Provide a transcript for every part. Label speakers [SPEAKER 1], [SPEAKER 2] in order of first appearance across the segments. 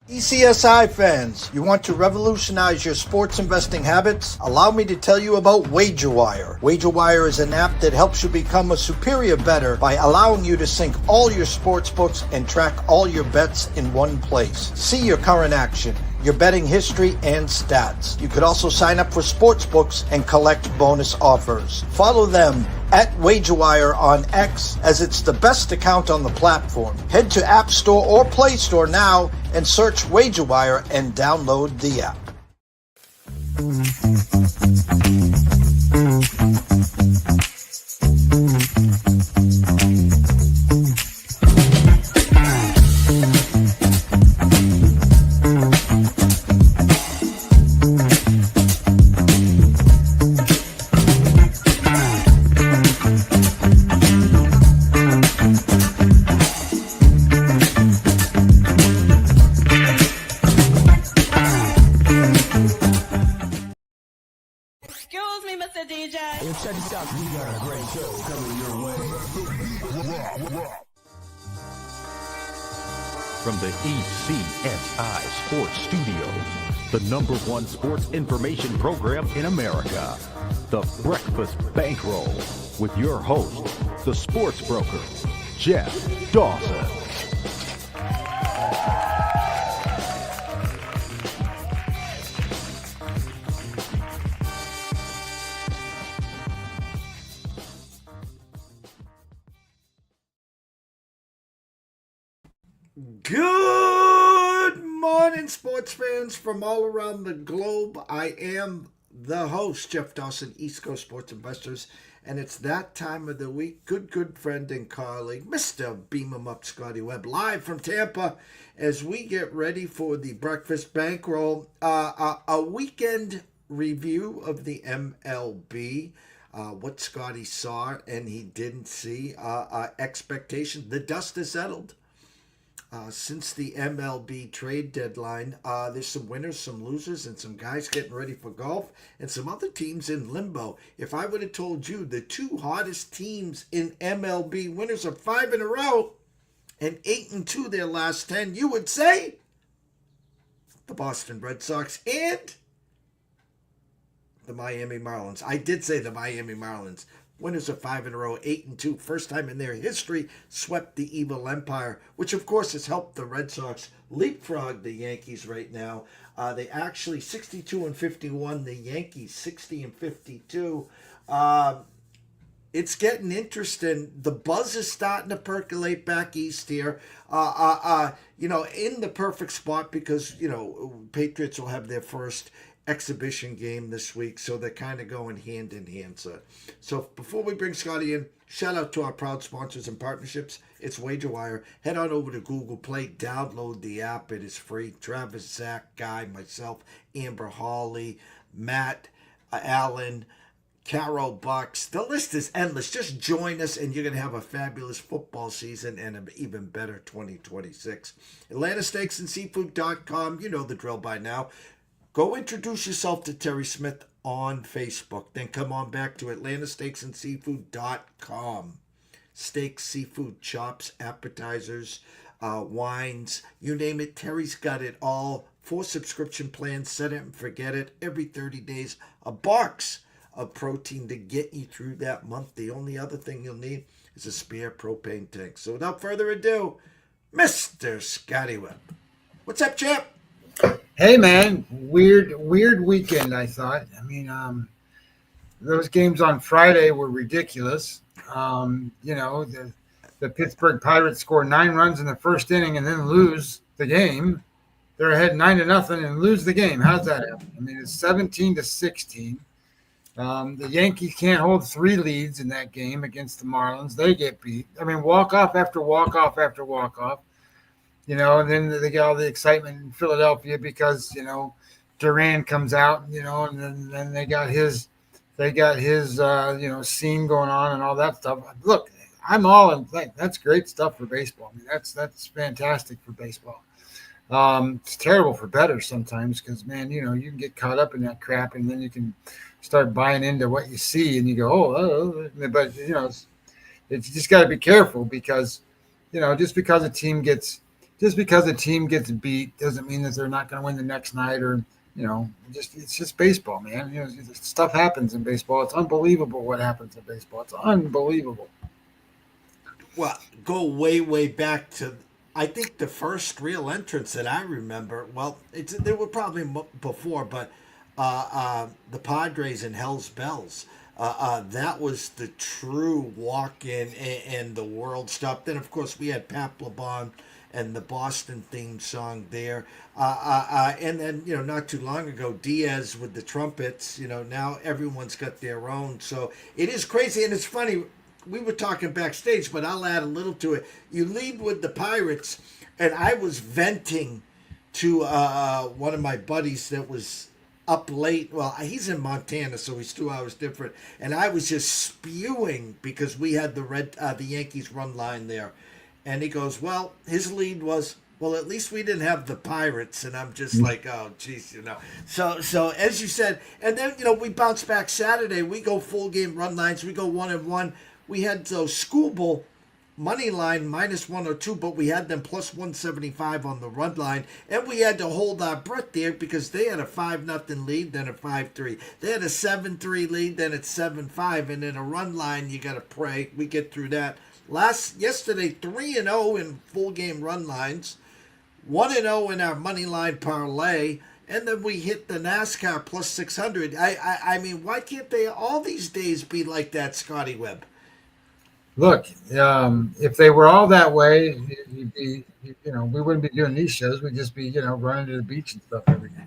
[SPEAKER 1] ECSI fans, you want to revolutionize your sports investing habits? Allow me to tell you about WagerWire. WagerWire is an app that helps you become a superior bettor by allowing you to sync all your sports books and track all your bets in one place. See your current action, your betting history, and stats. You could also sign up for sports books and collect bonus offers. Follow them at WagerWire on X, as it's the best account on the platform. Head to App Store or Play Store now and search WagerWire and download the app.
[SPEAKER 2] Check this out. We got a great show coming your way.
[SPEAKER 3] From the ECSI Sports Studios, the #1 sports information program in America, the Breakfast Bankroll, with your host, the sports broker, Jeff Dawson.
[SPEAKER 1] Good morning, sports fans from all around the globe. I am the host, Jeff Dawson, East Coast Sports Investors, and it's that time of the week. Good friend and colleague, Mr. Beam 'em Up, Scottie Webb, live from Tampa as we get ready for the Breakfast Bankroll, a weekend review of the MLB. What Scottie saw and he didn't see, expectation. The dust has settled. Since the MLB trade deadline, there's some winners, some losers, and some guys getting ready for golf, and some other teams in limbo. If I would have told you the two hottest teams in MLB winners are 5 in a row and 8-2 their last 10, you would say the Boston Red Sox and the Miami Marlins. I did say the Miami Marlins. Winners of 5 in a row, 8-2. First time in their history, swept the evil empire, which of course has helped the Red Sox leapfrog the Yankees right now. They actually 62-51. The Yankees 60-52. It's getting interesting. The buzz is starting to percolate back east here. In the perfect spot because Patriots will have their first exhibition game this week, so they're kind of going hand in hand. So before we bring Scottie in, shout out to our proud sponsors and partnerships. It's WagerWire. Head on over to Google Play, download the app. It is free. Travis, Zach, Guy, myself, Amber, Holly, Matt, Allen, Carol Bucks. The list is endless. Just join us and you're going to have a fabulous football season and an even better 2026. AtlantaSteaksandSeafood.com. You know the drill by now. Go introduce yourself to Terry Smith on Facebook. Then come on back to AtlantaSteaksandSeafood.com. Steaks, seafood, chops, appetizers, wines, you name it. Terry's got it all. 4 subscription plans. Set it and forget it. Every 30 days, a box of protein to get you through that month. The only other thing you'll need is a spare propane tank. So without further ado, Mr. Scottie Webb. What's up, champ?
[SPEAKER 4] Hey man, weird weekend. I thought. I mean, those games on Friday were ridiculous. The Pittsburgh Pirates score 9 runs in the first inning and then lose the game. They're ahead 9-0 and lose the game. How's that happen? I mean, it's 17-16. The Yankees can't hold 3 leads in that game against the Marlins. They get beat. I mean, walk off after walk off after walk off. And then they get all the excitement in Philadelphia because, Duran comes out, and then they got his scene going on and all that stuff. Look, I'm all in. That's great stuff for baseball. I mean, that's fantastic for baseball. It's terrible for bettors sometimes because, man, you can get caught up in that crap and then you can start buying into what you see and you go, but, it's just got to be careful because, just because a team gets just because a team gets beat doesn't mean that they're not going to win the next night, or it's just baseball, man. Stuff happens in baseball. It's unbelievable what happens in baseball. It's unbelievable.
[SPEAKER 1] Well, go way, way back to, I think the first real entrance that I remember. Well, there were probably before, but the Padres and Hell's Bells. That was the true walk-in, and the world stopped. Then, of course, we had Pat LeBon and the Boston theme song there. And then, not too long ago, Diaz with the trumpets. Now everyone's got their own. So it is crazy, and it's funny. We were talking backstage, but I'll add a little to it. You lead with the Pirates, and I was venting to one of my buddies that was up late. Well, he's in Montana, so he's 2 hours different, and I was just spewing because we had the Yankees run line there, and he goes, "Well, his lead was." Well, at least we didn't have the Pirates, and I'm just like, oh, geez, So as you said, and then we bounce back Saturday. We go full game run lines. We go 1-1. We had those schoolboy money line -102, but we had them +175 on the run line, and we had to hold our breath there because they had a 5-0 lead, then a 5-3. They had a 7-3 lead, then it's 7-5, and in a run line, you got to pray. We get through that. Yesterday, 3-0 in full game run lines, 1-0 in our money line parlay. And then we hit the NASCAR +600. I mean, why can't they all these days be like that, Scottie Webb?
[SPEAKER 4] Look, if they were all that way, we wouldn't be doing these shows. We'd just be, running to the beach and stuff every day.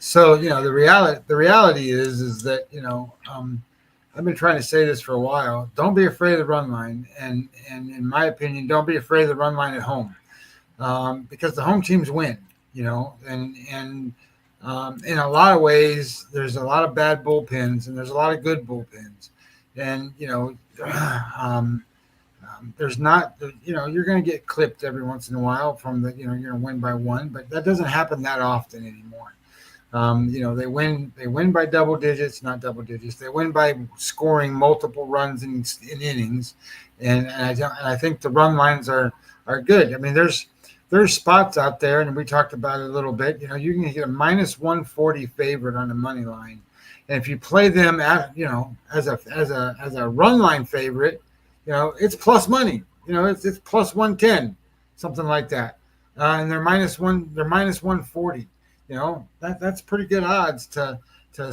[SPEAKER 4] So, the reality is that, I've been trying to say this for a while. Don't be afraid of the run line. And in my opinion, don't be afraid of the run line at home. Because the home teams win, and in a lot of ways, there's a lot of bad bullpens and there's a lot of good bullpens. And, there's not, you're going to get clipped every once in a while from you're going to win by one, but that doesn't happen that often anymore. They win by double digits, not double digits. They win by scoring multiple runs in innings. And I think the run lines are good. I mean, there's spots out there, and we talked about it a little bit. You can get a -140 favorite on the money line. And if you play them at, as a run line favorite, it's plus money. It's plus 110, something like that. And they're -140. That's pretty good odds to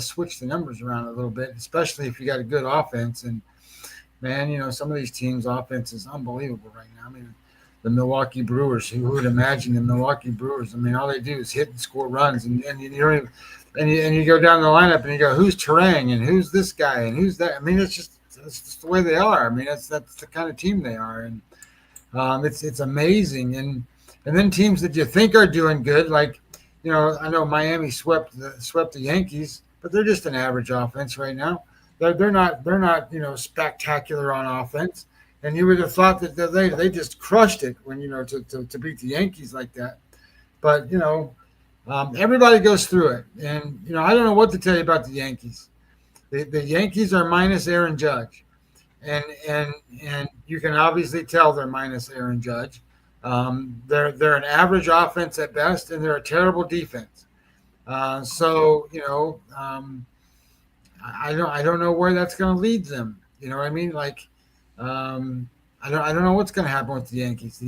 [SPEAKER 4] switch the numbers around a little bit, especially if you got a good offense. And man, some of these teams' offense is unbelievable right now. I mean, the Milwaukee Brewers. Who would imagine the Milwaukee Brewers? I mean, all they do is hit and score runs, and you don't even. And you go down the lineup and you go, who's Terang and who's this guy and who's that? I mean, that's just the way they are. I mean, that's the kind of team they are, and it's amazing. And then teams that you think are doing good, like I know Miami swept the Yankees, but they're just an average offense right now. They're not spectacular on offense, and you would have thought that they just crushed it when to beat the Yankees like that, but everybody goes through it, and I don't know what to tell you about the Yankees. The Yankees are minus Aaron Judge, and you can obviously tell they're minus Aaron Judge. They're an average offense at best, and they're a terrible defense. So I don't know where that's going to lead them. You know what I mean? Like I don't know what's going to happen with the Yankees.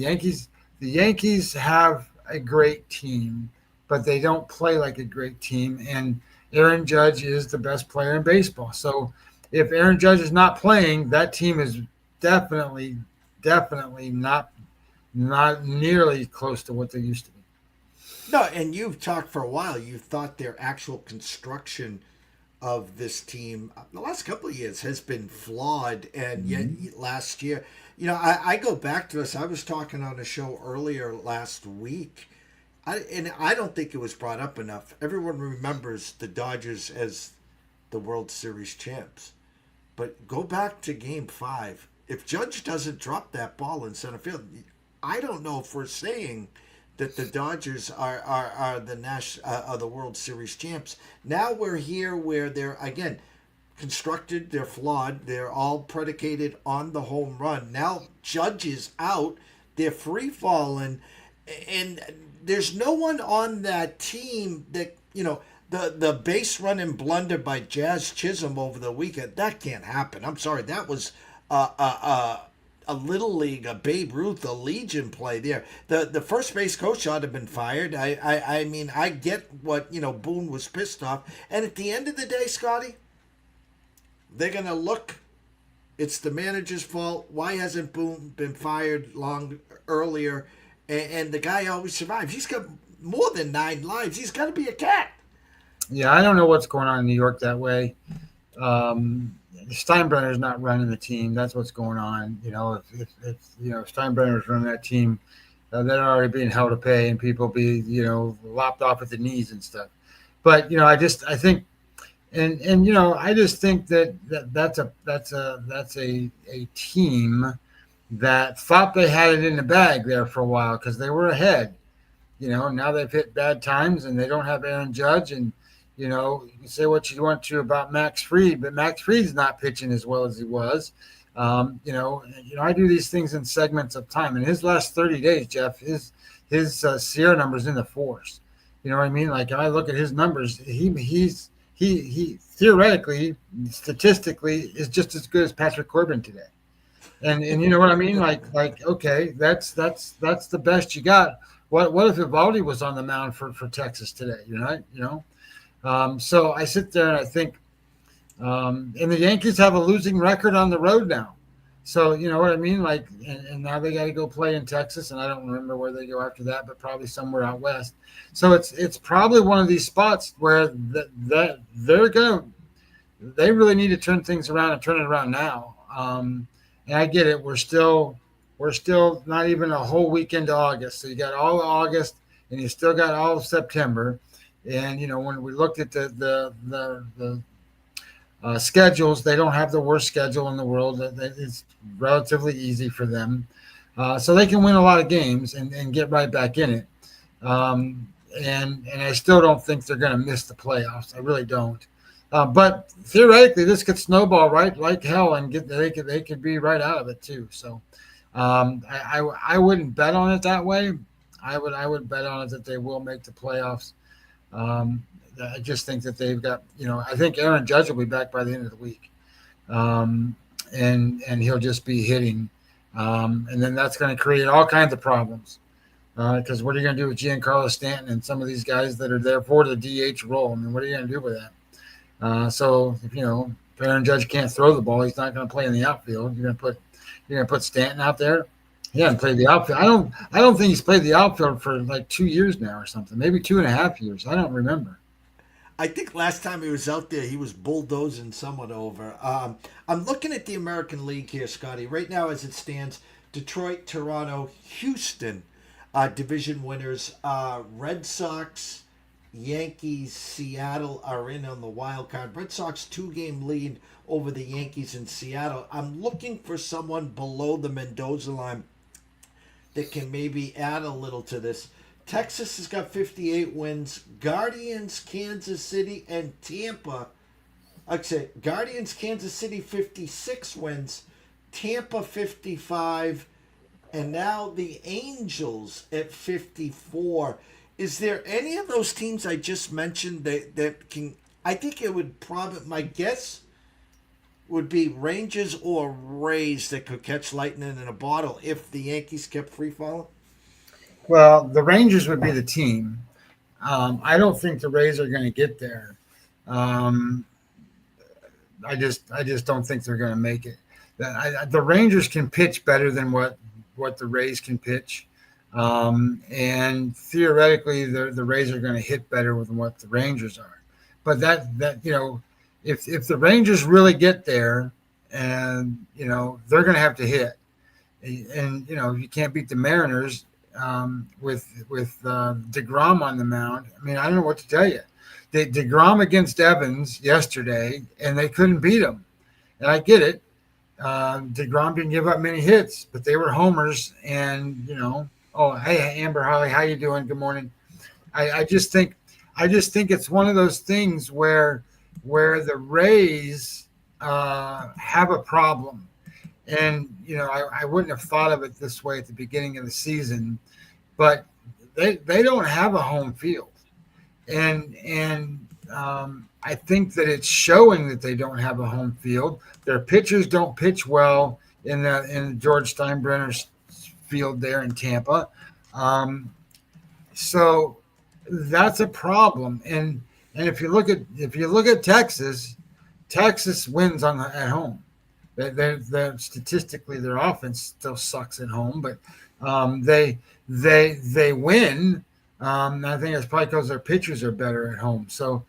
[SPEAKER 4] The Yankees have a great team, but they don't play like a great team. And Aaron Judge is the best player in baseball. So if Aaron Judge is not playing, that team is definitely not nearly close to what they used to be.
[SPEAKER 1] No, and you've talked for a while. You thought their actual construction of this team the last couple of years has been flawed, and yet last year, I go back to this. I was talking on a show earlier last week. I don't think it was brought up enough. Everyone remembers the Dodgers as the World Series champs. But go back to Game 5. If Judge doesn't drop that ball in center field, I don't know if we're saying that the Dodgers are the World Series champs. Now we're here where they're, again, constructed, they're flawed, they're all predicated on the home run. Now Judge is out, they're free-falling. and there's no one on that team that the base running blunder by Jazz Chisholm over the weekend. That can't happen. I'm sorry. That was a little league, a Babe Ruth, a Legion play there. The first base coach ought to have been fired. I mean, I get what Boone was pissed off, and at the end of the day, Scotty, they're gonna look. It's the manager's fault. Why hasn't Boone been fired long earlier? And the guy always survives. He's got more than 9 lives. He's got to be a cat.
[SPEAKER 4] Yeah, I don't know what's going on in New York that way. Steinbrenner's not running the team. That's what's going on. If Steinbrenner's running that team, they're already being held to pay, and people be lopped off at the knees and stuff. But I just think that's a team that thought they had it in the bag there for a while because they were ahead. Now they've hit bad times and they don't have Aaron Judge. And, you can say what you want to about Max Fried, but Max Fried's not pitching as well as he was. I do these things in segments of time. In his last 30 days, Jeff, his Sierra number's in the 4s. You know what I mean? Like, I look at his numbers, he theoretically, statistically, is just as good as Patrick Corbin today. And you know what I mean? Like okay, that's the best you got. What if Evaldi was on the mound for Texas today? So I sit there and I think, and the Yankees have a losing record on the road now. So you know what I mean? Like, and now they got to go play in Texas, and I don't remember where they go after that, but probably somewhere out west. So it's probably one of these spots where they really need to turn things around and turn it around now. And I get it. We're still not even a whole week into August. So you got all of August and you still got all of September. And, when we looked at the schedules, they don't have the worst schedule in the world. It's relatively easy for them. So they can win a lot of games and get right back in it. And I still don't think they're going to miss the playoffs. I really don't. But theoretically, this could snowball right like hell, and they could be right out of it too. So I wouldn't bet on it that way. I would bet on it that they will make the playoffs. I just think that they've got I think Aaron Judge will be back by the end of the week, and he'll just be hitting, and then that's going to create all kinds of problems. Because what are you going to do with Giancarlo Stanton and some of these guys that are there for the DH role? I mean, what are you going to do with that? So if Aaron Judge can't throw the ball, he's not going to play in the outfield. You're going to put Stanton out there. He hasn't played the outfield. I don't think he's played the outfield for like 2 years now or something, maybe 2.5 years. I don't remember.
[SPEAKER 1] I think last time he was out there, he was bulldozing someone over. I'm looking at the American League here, Scotty. Right now, as it stands, Detroit, Toronto, Houston, division winners. Red Sox, Yankees, Seattle are in on the wild card. Red Sox 2-game lead over the Yankees in Seattle. I'm looking for someone below the Mendoza line that can maybe add a little to this. Texas has got 58 wins. Guardians, Kansas City, and Tampa. I'd say Guardians, Kansas City, 56 wins. Tampa, 55. And now the Angels at 54. Is there any of those teams I just mentioned that can... I think it would probably... My guess would be Rangers or Rays that could catch lightning in a bottle if the Yankees kept free falling?
[SPEAKER 4] Well, the Rangers would be the team. I don't think the Rays are going to get there. I just don't think they're going to make it. The Rangers can pitch better than what the Rays can pitch. And theoretically, the Rays are going to hit better than what the Rangers are. But if the Rangers really get there, and they're going to have to hit, and you can't beat the Mariners with DeGrom on the mound. I mean, I don't know what to tell you. DeGrom against Evans yesterday, and they couldn't beat him. And I get it. DeGrom didn't give up many hits, but they were homers. And oh, hey, Amber Holly, how you doing? Good morning. I just think it's one of those things where the Rays have a problem. And I wouldn't have thought of it this way at the beginning of the season, but they don't have a home field, and I think that it's showing that they don't have a home field. Their pitchers don't pitch well in George Steinbrenner's field there in Tampa. Um, so that's a problem. And if you look at Texas, Texas wins at home. They're statistically their offense still sucks at home, but they win. I think it's probably because their pitchers are better at home. So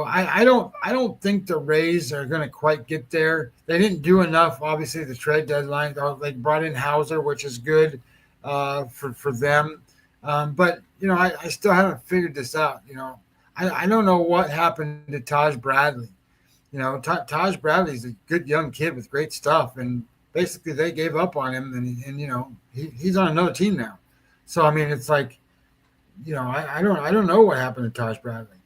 [SPEAKER 4] I don't think the Rays are going to quite get there. They didn't do enough, obviously, the trade deadline. They brought in Hauser, which is good for them. But I still haven't figured this out. I don't know what happened to Taj Bradley. Taj Bradley's a good young kid with great stuff, and basically they gave up on him, and he's on another team now. So I mean, it's like, I don't know what happened to Taj Bradley.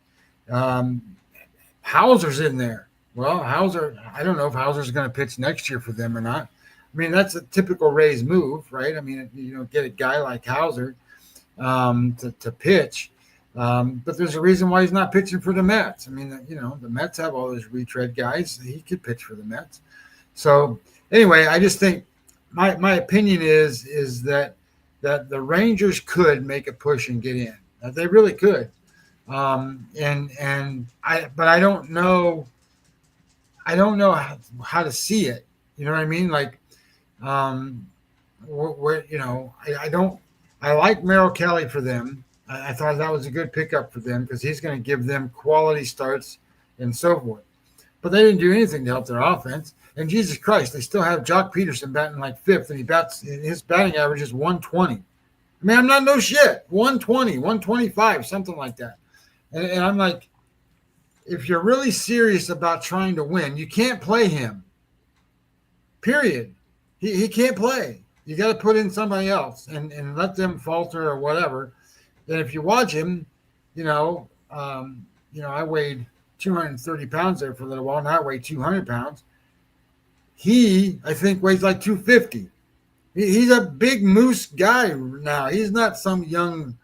[SPEAKER 4] Hauser's in there. Well, Hauser, I don't know if Hauser's going to pitch next year for them or not. I mean, that's a typical Rays move, right? I mean, get a guy like Hauser to pitch. But there's a reason why he's not pitching for the Mets. I mean, the Mets have all those retread guys. He could pitch for the Mets. So anyway, I just think my opinion is that the Rangers could make a push and get in. They really could. But I don't know how to see it. You know what I mean? Like, I like Merrill Kelly for them. I thought that was a good pickup for them because he's going to give them quality starts and so forth. But they didn't do anything to help their offense. And Jesus Christ, they still have Jock Peterson batting like fifth, and his batting average is 120. I mean, I'm not no shit. 120, 125, something like that. And I'm like, if you're really serious about trying to win, you can't play him. Period. He can't play. You got to put in somebody else and let them falter or whatever. Then if you watch him, I weighed 230 pounds there for a little while. Now I weigh 200 pounds. He, I think, weighs like 250. He's a big moose guy now. He's not some young,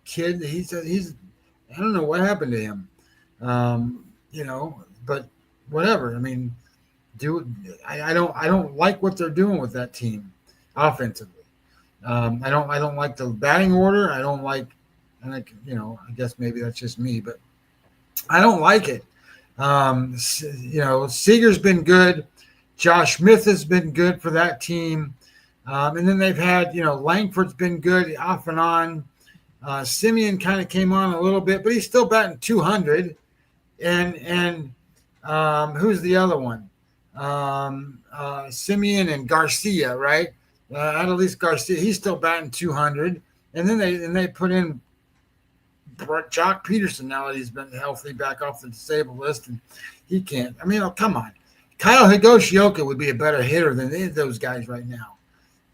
[SPEAKER 4] kid. He's I don't know what happened to him. But whatever. I mean, I don't like what they're doing with that team offensively. I don't like the batting order. I guess maybe that's just me, but I don't like it. Seager's been good. Josh Smith has been good for that team. And then they've had, Langford's been good off and on. Simeon kind of came on a little bit, but he's still batting 200. And who's the other one? Simeon and Garcia, right? Adolis Garcia, he's still batting 200. And then they put in Jock Peterson now that he's been healthy back off the disabled list, and he can't. I mean, come on. Kyle Higashioka would be a better hitter than any of those guys right now.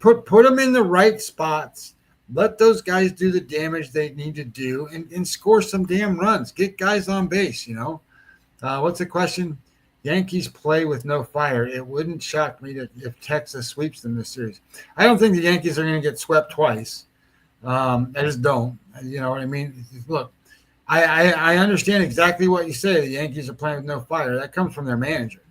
[SPEAKER 4] Put them in the right spots. Let those guys do the damage they need to do and score some damn runs. Get guys on base, What's the question? Yankees play with no fire. It wouldn't shock me if Texas sweeps them this series. I don't think the Yankees are going to get swept twice. I just don't. You know what I mean? Look, I understand exactly what you say. The Yankees are playing with no fire. That comes from their manager.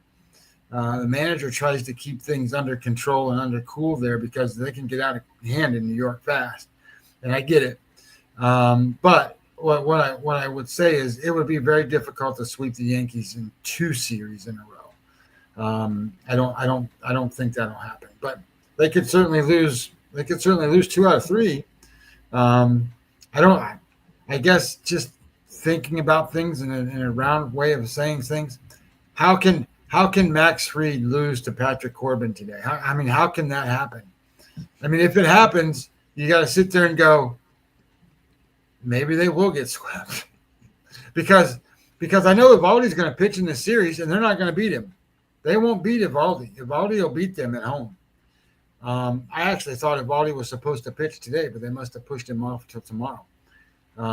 [SPEAKER 4] The manager tries to keep things under control and under cool there because they can get out of hand in New York fast. And I get it. But what I would say is it would be very difficult to sweep the Yankees in 2 series in a row. I don't think that'll happen. But they could certainly lose. They could certainly lose 2 out of 3. I guess just thinking about things in a round way of saying things. How can Max Fried lose to Patrick Corbin today? How can that happen? I mean, if it happens, you got to sit there and go, maybe they will get swept. because I know Evaldi's going to pitch in this series, and they're not going to beat him. They won't beat Evaldi. Evaldi will beat them at home. I actually thought Evaldi was supposed to pitch today, but they must have pushed him off till tomorrow. If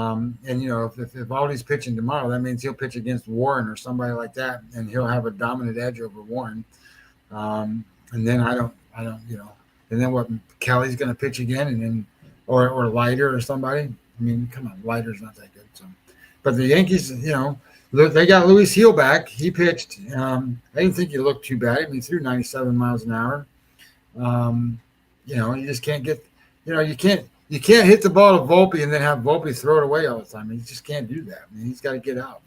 [SPEAKER 4] Evaldi's pitching tomorrow, that means he'll pitch against Warren or somebody like that, and he'll have a dominant edge over Warren. And then and then what? Kelly's going to pitch again, and then or Leiter or somebody. I mean, come on, Leiter's not that good. So, but the Yankees, they got Luis Heel back. He pitched. I didn't think he looked too bad. I mean, he threw 97 miles an hour. You just can't get. You can't hit the ball to Volpe and then have Volpe throw it away all the time. You just can't do that. I mean, he's got to get out.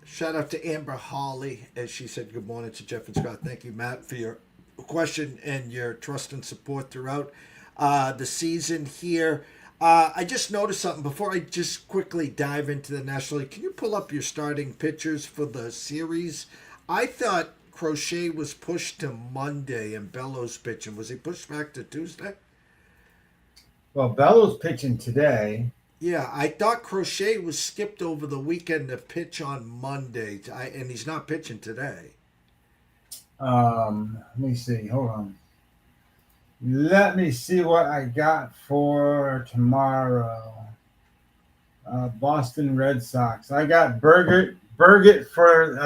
[SPEAKER 1] Shout out to Amber Hawley, as she said good morning to Jeff and Scott. Thank you, Matt, for your question and your trust and support throughout the season here. I just noticed something before I just quickly dive into the National League. Can you pull up your starting pitchers for the series? I thought Crochet was pushed to Monday and Bellows pitching. Was he pushed back to Tuesday?
[SPEAKER 4] Well, Bellows pitching today.
[SPEAKER 1] Yeah, I thought Crochet was skipped over the weekend to pitch on Monday, and he's not pitching today.
[SPEAKER 4] Let me see. Hold on. Let me see what I got for tomorrow. Boston Red Sox. I got Burgett for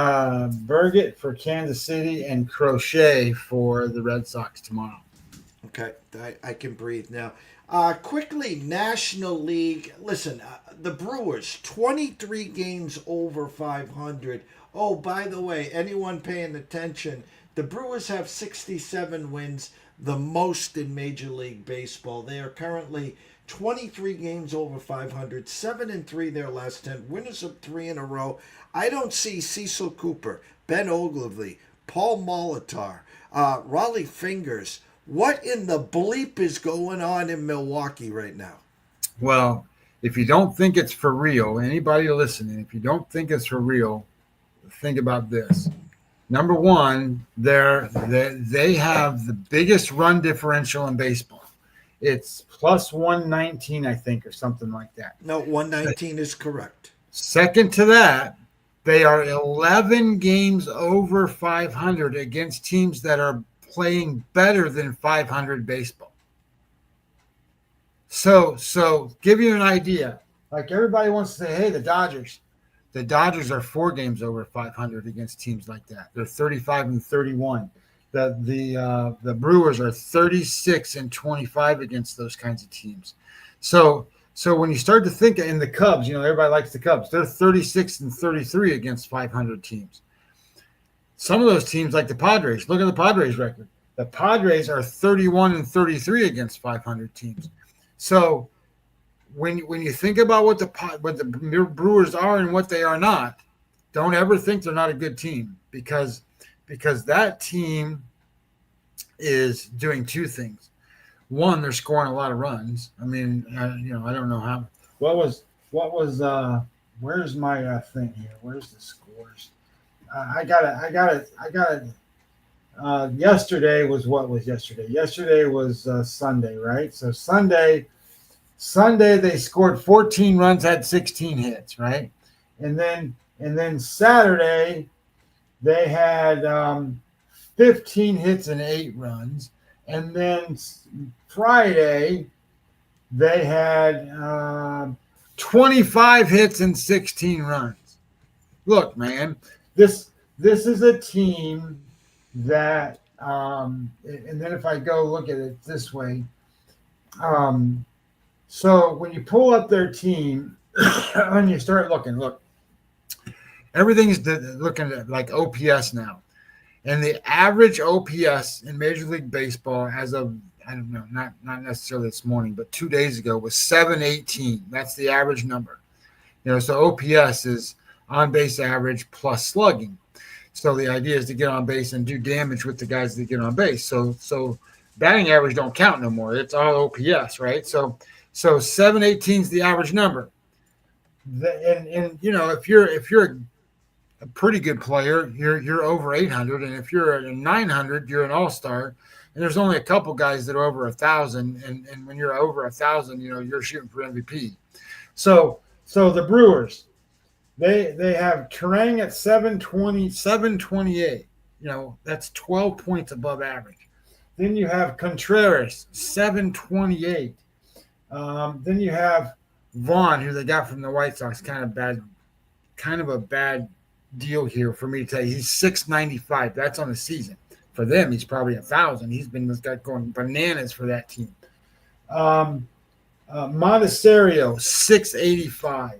[SPEAKER 4] Kansas City and Crochet for the Red Sox tomorrow.
[SPEAKER 1] Okay, I can breathe now. Quickly, National League. Listen, the Brewers, 23 games over 500. Oh, by the way, anyone paying attention, the Brewers have 67 wins, the most in Major League Baseball. They are currently 23 games over 500, 7-3 their last 10, winners of 3 in a row. I don't see Cecil Cooper, Ben Ogilvy, Paul Molitor, Raleigh Fingers. What in the bleep is going on in Milwaukee right now?
[SPEAKER 4] Well, if you don't think it's for real, anybody listening, if you don't think it's for real, think about this. Number one, they have the biggest run differential in baseball. It's plus 119, I think, or something like that.
[SPEAKER 1] No, 119 is correct.
[SPEAKER 4] Second to that, they are 11 games over 500 against teams that are playing better than 500 baseball. So give you an idea. Like everybody wants to say, hey, the Dodgers are 4 games over 500 against teams like that. They're 35-31. The Brewers are 36-25 against those kinds of teams. So when you start to think in the Cubs, everybody likes the Cubs. They're 36-33 against 500 teams. Some of those teams, like the Padres, look at the Padres record. The Padres are 31-33 against 500 teams. So when you think about what the Brewers are and what they are not, don't ever think they're not a good team because that team is doing 2 things. One, they're scoring a lot of runs. I mean, I don't know how. What was? Where's my thing here? Where's the scores? I got it. Yesterday was what was yesterday? Yesterday was Sunday, right? So Sunday they scored 14 runs, had 16 hits, right? And then Saturday they had 15 hits and 8 runs, and then Friday they had 25 hits and 16 runs. Look, man, this is a team that and then if I go look at it this way, so when you pull up their team and you start looking, everything's looking at like OPS now, and the average OPS in Major League Baseball as of, I don't know, not necessarily this morning, but 2 days ago was 718. That's the average number. So OPS is on base average plus slugging. So the idea is to get on base and do damage with the guys that get on base. So batting average don't count no more. It's all OPS, right? So 718 is the average number. And if you're a pretty good player, you're over 800, and if you're at 900, you're an all-star. And there's only a couple guys that are over 1,000, and when you're over 1,000, you're shooting for MVP. So the Brewers, they have Terang at 728. That's 12 points above average. Then you have Contreras, 728. Then you have Vaughn, who they got from the White Sox, kind of a bad deal here for me to tell you. He's 695. That's on the season. For them, he's probably 1,000. He's been this guy going bananas for that team. Monasterio, 685.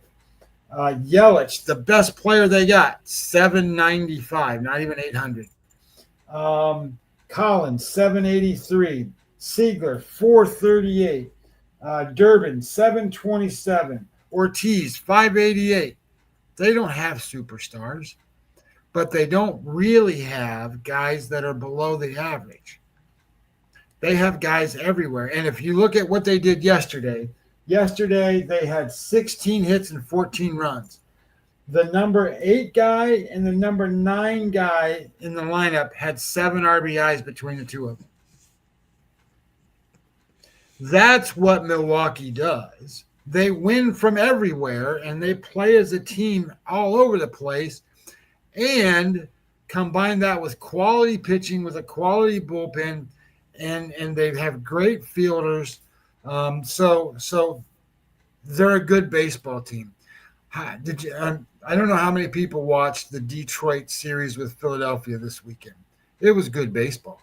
[SPEAKER 4] Yelich, the best player they got, 795, not even 800. Collins, 783. Siegler, 438. Durbin, 727. Ortiz, 588. They don't have superstars, but they don't really have guys that are below the average. They have guys everywhere. And if you look at what they did yesterday they had 16 hits and 14 runs. The number 8 guy and the number 9 guy in the lineup had 7 RBIs between the two of them. That's what Milwaukee does. They win from everywhere and they play as a team all over the place, and combine that with quality pitching, with a quality bullpen, and they have great fielders. So they're a good baseball team. Did you? I don't know how many people watched the Detroit series with Philadelphia this weekend. It was good baseball.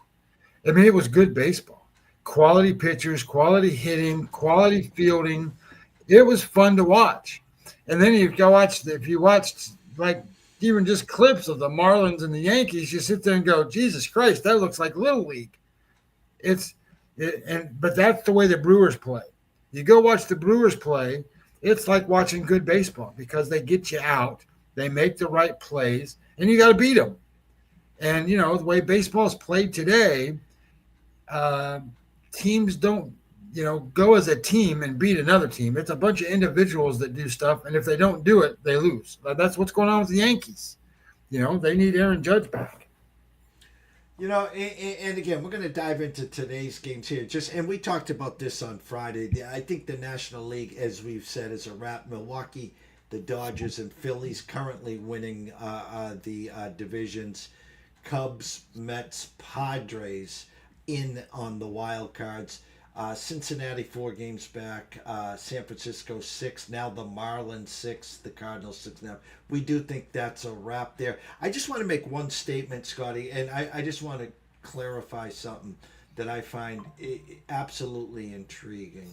[SPEAKER 4] I mean, it was good baseball. Quality pitchers, quality hitting, quality fielding. It was fun to watch. And then if you watched like even just clips of the Marlins and the Yankees, you sit there and go, Jesus Christ, that looks like Little League. But that's the way the Brewers play. You go watch the Brewers play, it's like watching good baseball because they get you out, they make the right plays, and you got to beat them. And, you know, the way baseball is played today, teams don't, go as a team and beat another team. It's a bunch of individuals that do stuff, and if they don't do it, they lose. That's what's going on with the Yankees. They need Aaron Judge back.
[SPEAKER 1] And again, we're going to dive into today's games here. And we talked about this on Friday. I think the National League, as we've said, is a wrap. Milwaukee, the Dodgers, and Phillies currently winning the divisions. Cubs, Mets, Padres in on the wild cards. Cincinnati 4 games back. San Francisco 6. Now the Marlins 6. The Cardinals 6.5. We do think that's a wrap there. I just want to make one statement, Scotty, and I just want to clarify something that I find absolutely intriguing.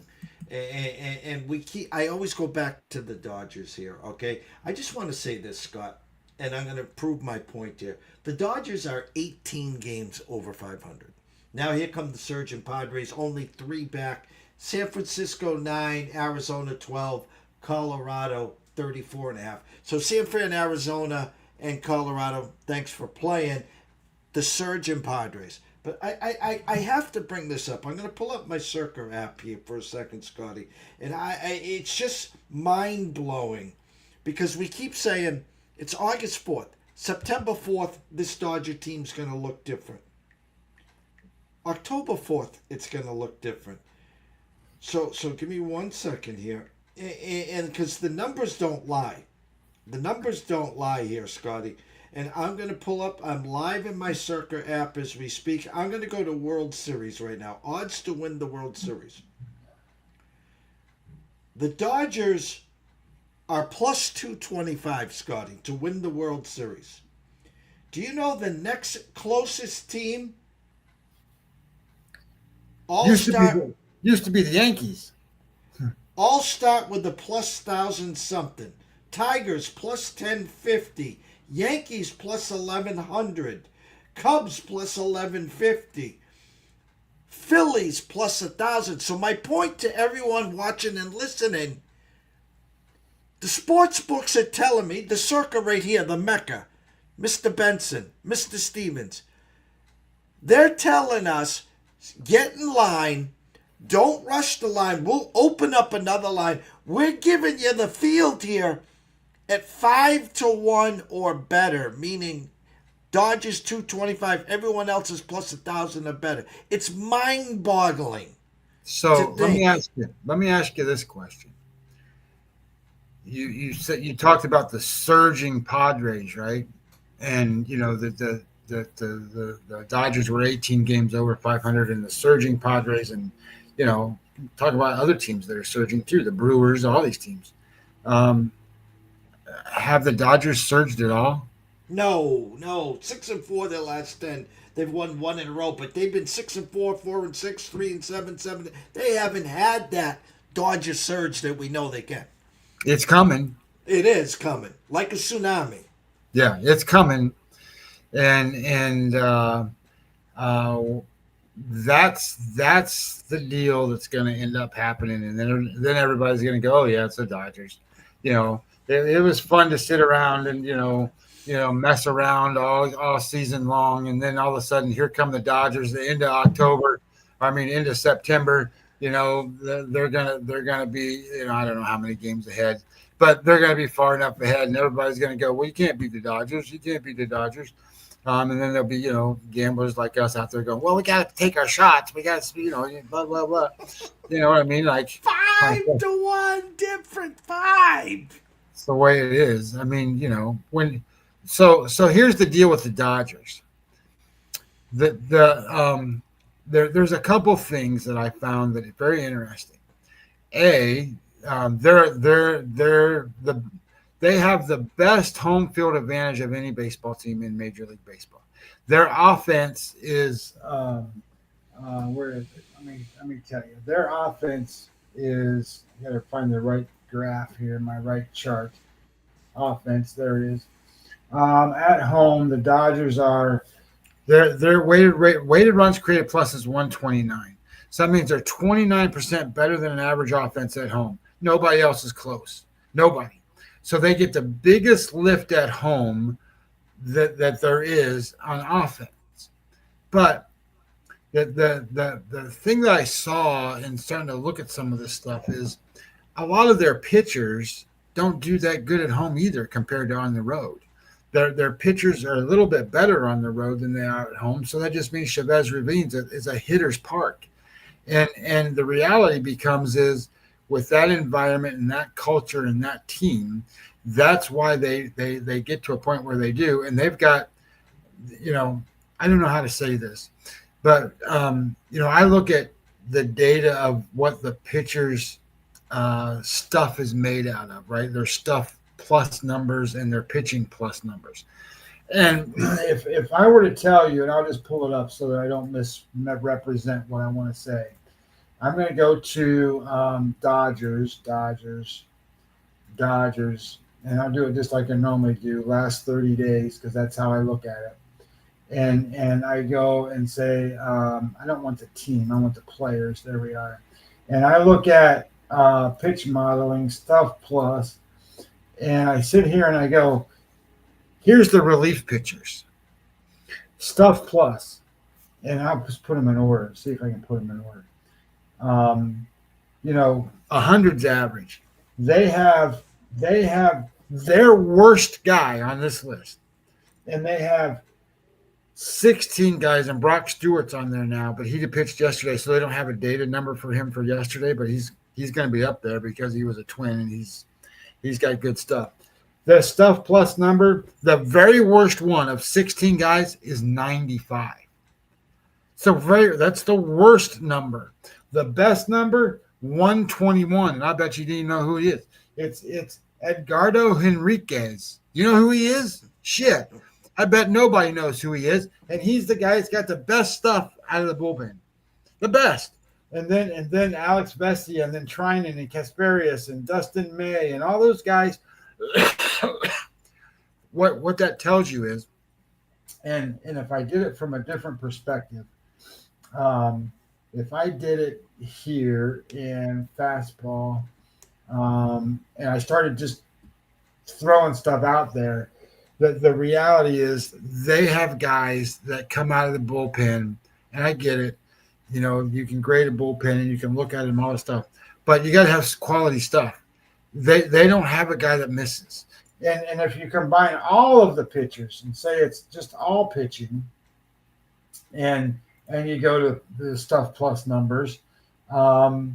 [SPEAKER 1] And I always go back to the Dodgers here, okay? I just want to say this, Scott, and I'm going to prove my point here. The Dodgers are 18 games over 500. Now here come the surge in Padres, only 3 back. San Francisco 9, Arizona 12, Colorado 34.5. So San Fran, Arizona, and Colorado, thanks for playing. The surge in Padres. But I have to bring this up. I'm going to pull up my Circa app here for a second, Scotty. And it's just mind-blowing because we keep saying it's August 4th. September 4th, this Dodger team's going to look different. October 4th, it's going to look different. So give me 1 second here. And because the numbers don't lie. The numbers don't lie here, Scotty. And I'm going to pull up, I'm live in my Circa app as we speak. I'm going to go to World Series right now. Odds to win the World Series. The Dodgers are plus 225, Scotty, to win the World Series. Do you know the next closest team?
[SPEAKER 4] Used to be the Yankees.
[SPEAKER 1] All start with a plus 1,000 something. Tigers plus 1050. Yankees plus 1,100. Cubs plus 1,150. Phillies plus 1,000. So my point to everyone watching and listening, the sports books are telling me, the Circa right here, the Mecca, Mr. Benson, Mr. Stevens, they're telling us, get in line. Don't rush the line. We'll open up another line. We're giving you the field here at 5-1 or better, meaning Dodgers 225. Everyone else is plus 1,000 or better. It's mind-boggling.
[SPEAKER 4] So let me ask you this question. You said you talked about the surging Padres, right? And the Dodgers were 18 games over 500 and the surging Padres, and talk about other teams that are surging too, the Brewers, all these teams. Have the Dodgers surged at all?
[SPEAKER 1] No. 6-4 their last 10. They've won 1 in a row, but they've been 6-4, 4-6, 3-7, 7. They haven't had that Dodger surge that we know they can.
[SPEAKER 4] It's coming.
[SPEAKER 1] It is coming like a tsunami.
[SPEAKER 4] Yeah, it's coming, and uh, that's the deal that's going to end up happening, and then everybody's going to go, oh yeah, it's the Dodgers. It was fun to sit around and mess around all season long, and then all of a sudden here come the Dodgers. The end of October, into September. They're gonna be, I don't know how many games ahead, but they're gonna be far enough ahead, and everybody's gonna go, well, you can't beat the Dodgers. You can't beat the Dodgers. And then there'll be, gamblers like us out there going, well, we got to take our shots. We got to, blah, blah, blah. You know what I mean? Like
[SPEAKER 1] 5-1 different 5.
[SPEAKER 4] It's the way it is. So here's the deal with the Dodgers. There's a couple things that I found that are very interesting. They have the best home field advantage of any baseball team in Major League Baseball. Their offense is where is it? Let me tell you. Their offense is, I gotta find the right graph here, my right chart. Offense, there it is. At home, the Dodgers are their weighted runs created plus is 129. So that means they're 29% better than an average offense at home. Nobody else is close. Nobody. So they get the biggest lift at home that there is on offense. But the thing that I saw in starting to look at some of this stuff is a lot of their pitchers don't do that good at home either compared to on the road. Their pitchers are a little bit better on the road than they are at home. So that just means Chavez Ravine is a hitter's park. And the reality becomes is with that environment and that culture and that team, that's why they get to a point where they do. And they've got, I don't know how to say this, but, I look at the data of what the pitchers' stuff is made out of, right? Their stuff plus numbers and their pitching plus numbers. And if I were to tell you, and I'll just pull it up so that I don't misrepresent what I want to say. I'm going to go to Dodgers, and I'll do it just like I normally do, last 30 days, because that's how I look at it. And I go and say, I don't want the team, I want the players. There we are. And I look at pitch modeling, stuff plus, and I sit here and I go, here's the relief pitchers, stuff plus, and I'll just put them in order, see if I can put them in order. 100's average. They have their worst guy on this list, and they have 16 guys, and Brock Stewart's on there now, but he pitched yesterday, so they don't have a data number for him for yesterday, but he's going to be up there because he was a Twin, and he's got good stuff. The stuff plus number, the very worst one of 16 guys is 95. So that's the worst number. The best number, 121, and I bet you didn't know who he is. It's Edgardo Henriquez. You know who he is? Shit. I bet nobody knows who he is, and he's the guy that's got the best stuff out of the bullpen. The best. And then Alex Vesia, and then Trinan and Kasparius and Dustin May and all those guys. What that tells you is, and if I did it from a different perspective, if I did it here in fastball, and I started just throwing stuff out there, the reality is they have guys that come out of the bullpen, and I get it. You can grade a bullpen and you can look at it and all this stuff, but you got to have quality stuff. They don't have a guy that misses. And if you combine all of the pitchers and say it's just all pitching, and you go to the stuff plus numbers, now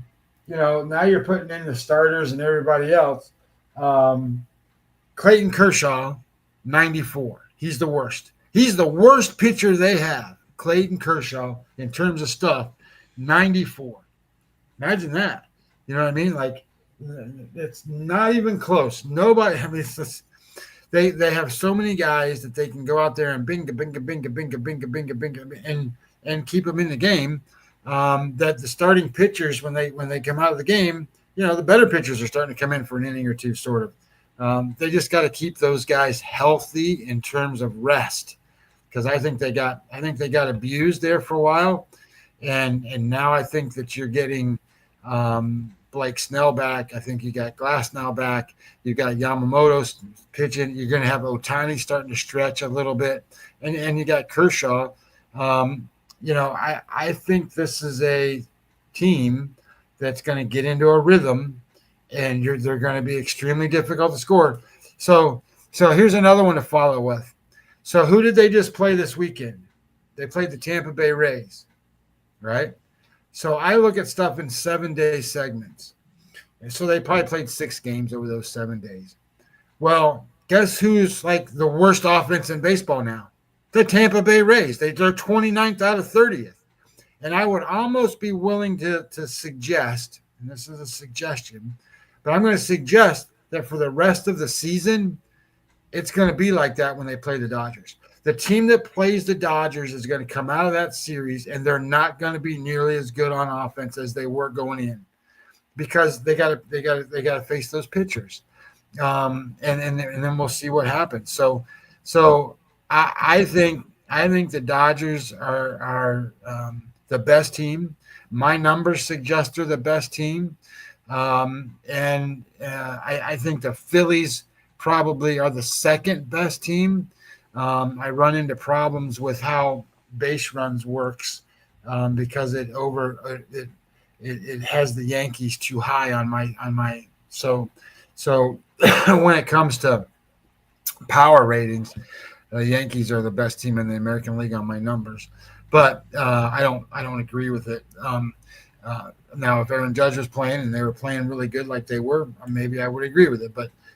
[SPEAKER 4] you're putting in the starters and everybody else. Clayton Kershaw, 94. He's the worst. He's the worst pitcher they have. Clayton Kershaw, in terms of stuff, 94. Imagine that. You know what I mean? Like, it's not even close. Nobody. I mean, it's just, they have so many guys that they can go out there and binga, and keep them in the game. That the starting pitchers, when they come out of the game, the better pitchers are starting to come in for an inning or two, sort of. They just got to keep those guys healthy in terms of rest, because I think they got abused there for a while, and now I think that you're getting Blake Snell back. I think you got Glass now back. You got Yamamoto pitching. You're going to have Ohtani starting to stretch a little bit, and you got Kershaw. I think this is a team that's going to get into a rhythm, and they're going to be extremely difficult to score. So here's another one to follow with. So who did they just play this weekend? They played the Tampa Bay Rays, right? So I look at stuff in 7-day segments. And so they probably played 6 games over those 7 days. Well, guess who's like the worst offense in baseball now? The Tampa Bay Rays. They're 29th out of 30th. And I would almost be willing to suggest, and this is a suggestion, but I'm going to suggest that for the rest of the season, it's going to be like that when they play the Dodgers. The team that plays the Dodgers is going to come out of that series, and they're not going to be nearly as good on offense as they were going in, because they got to face those pitchers, and then we'll see what happens. So I think the Dodgers are the best team. My numbers suggest they're the best team, and I think the Phillies probably are the second best team. I run into problems with how base runs works, because it has the Yankees too high on my so when it comes to power ratings, the Yankees are the best team in the American League on my numbers, but I don't agree with it. Now, if Aaron Judge was playing and they were playing really good like they were, maybe I would agree with it,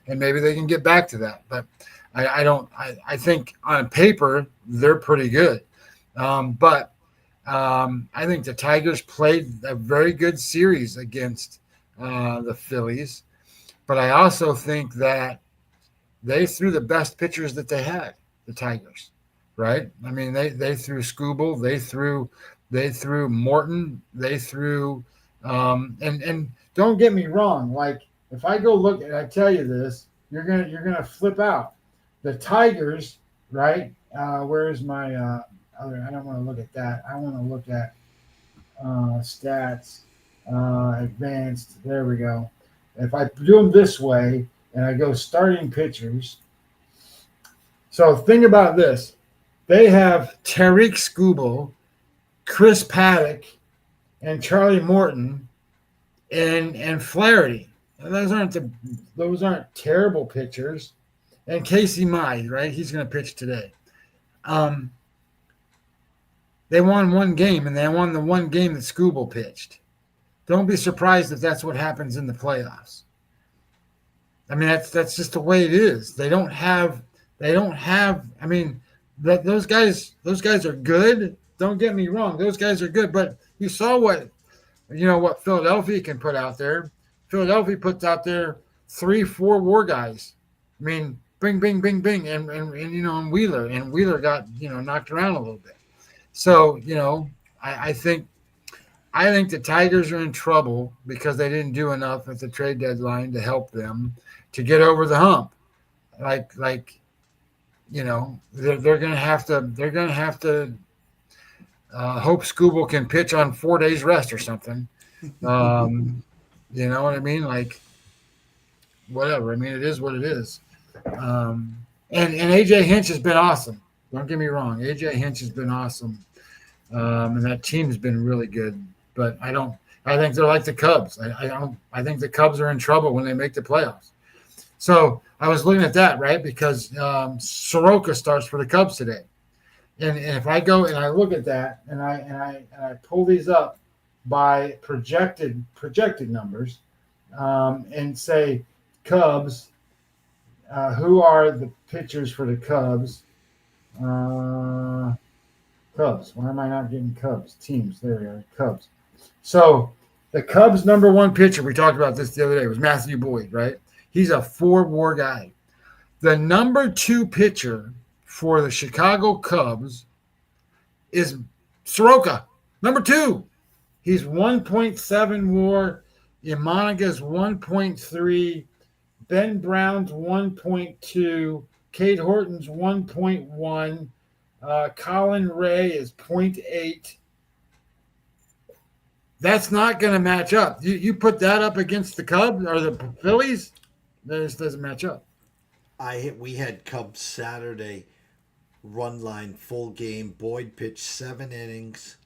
[SPEAKER 4] and maybe they can get back to that. But I think on paper they're pretty good. But I think the Tigers played a very good series against the Phillies. But I also think that they threw the best pitchers that they had, the Tigers, right? I mean, they threw Skubal, they threw Morton, they threw and don't get me wrong, like if I go look and I tell you this, you're gonna flip out. The Tigers, right? Where's my other? I don't want to look at that. I want to look at stats, advanced. There we go. If I do them this way and I go starting pitchers. So think about this. They have Tariq Skubal, Chris Paddock, and Charlie Morton, and Flaherty. And those aren't terrible pitchers. And Casey Mize, right? He's going to pitch today. They won one game, and they won the one game that Skubal pitched. Don't be surprised if that's what happens in the playoffs. I mean, that's just the way it is. They don't have. I mean, those guys are good. Don't get me wrong; those guys are good. But you saw what Philadelphia can put out there. Philadelphia puts out there 3-4 war guys. I mean, bing, bing, bing, bing, and Wheeler got knocked around a little bit. So I think the Tigers are in trouble because they didn't do enough at the trade deadline to help them to get over the hump. They're going to have to hope Skubal can pitch on 4 days rest or something. You know what I mean? Like, whatever. I mean, it is what it is. And AJ Hinch has been awesome. Don't get me wrong. AJ Hinch has been awesome. And that team has been really good. But I think they're like the Cubs. I think the Cubs are in trouble when they make the playoffs. So I was looking at that, right? Because Soroka starts for the Cubs today. And if I go and I look at that and I pull these up by projected numbers, and say Cubs, who are the pitchers for the Cubs? Cubs. Why am I not getting Cubs? Teams. There we are. Cubs. So the Cubs' number one pitcher, we talked about this the other day, was Matthew Boyd, right? He's a 4-WAR guy. The number 2 pitcher for the Chicago Cubs is Soroka, number 2. He's 1.7 WAR, Imaniga's 1.3, Ben Brown's 1.2, Kate Horton's 1.1, Colin Ray is 0.8. That's not going to match up. You put that up against the Cubs or the Phillies, this doesn't match up.
[SPEAKER 1] We had Cubs Saturday run line full game. Boyd pitched 7 innings,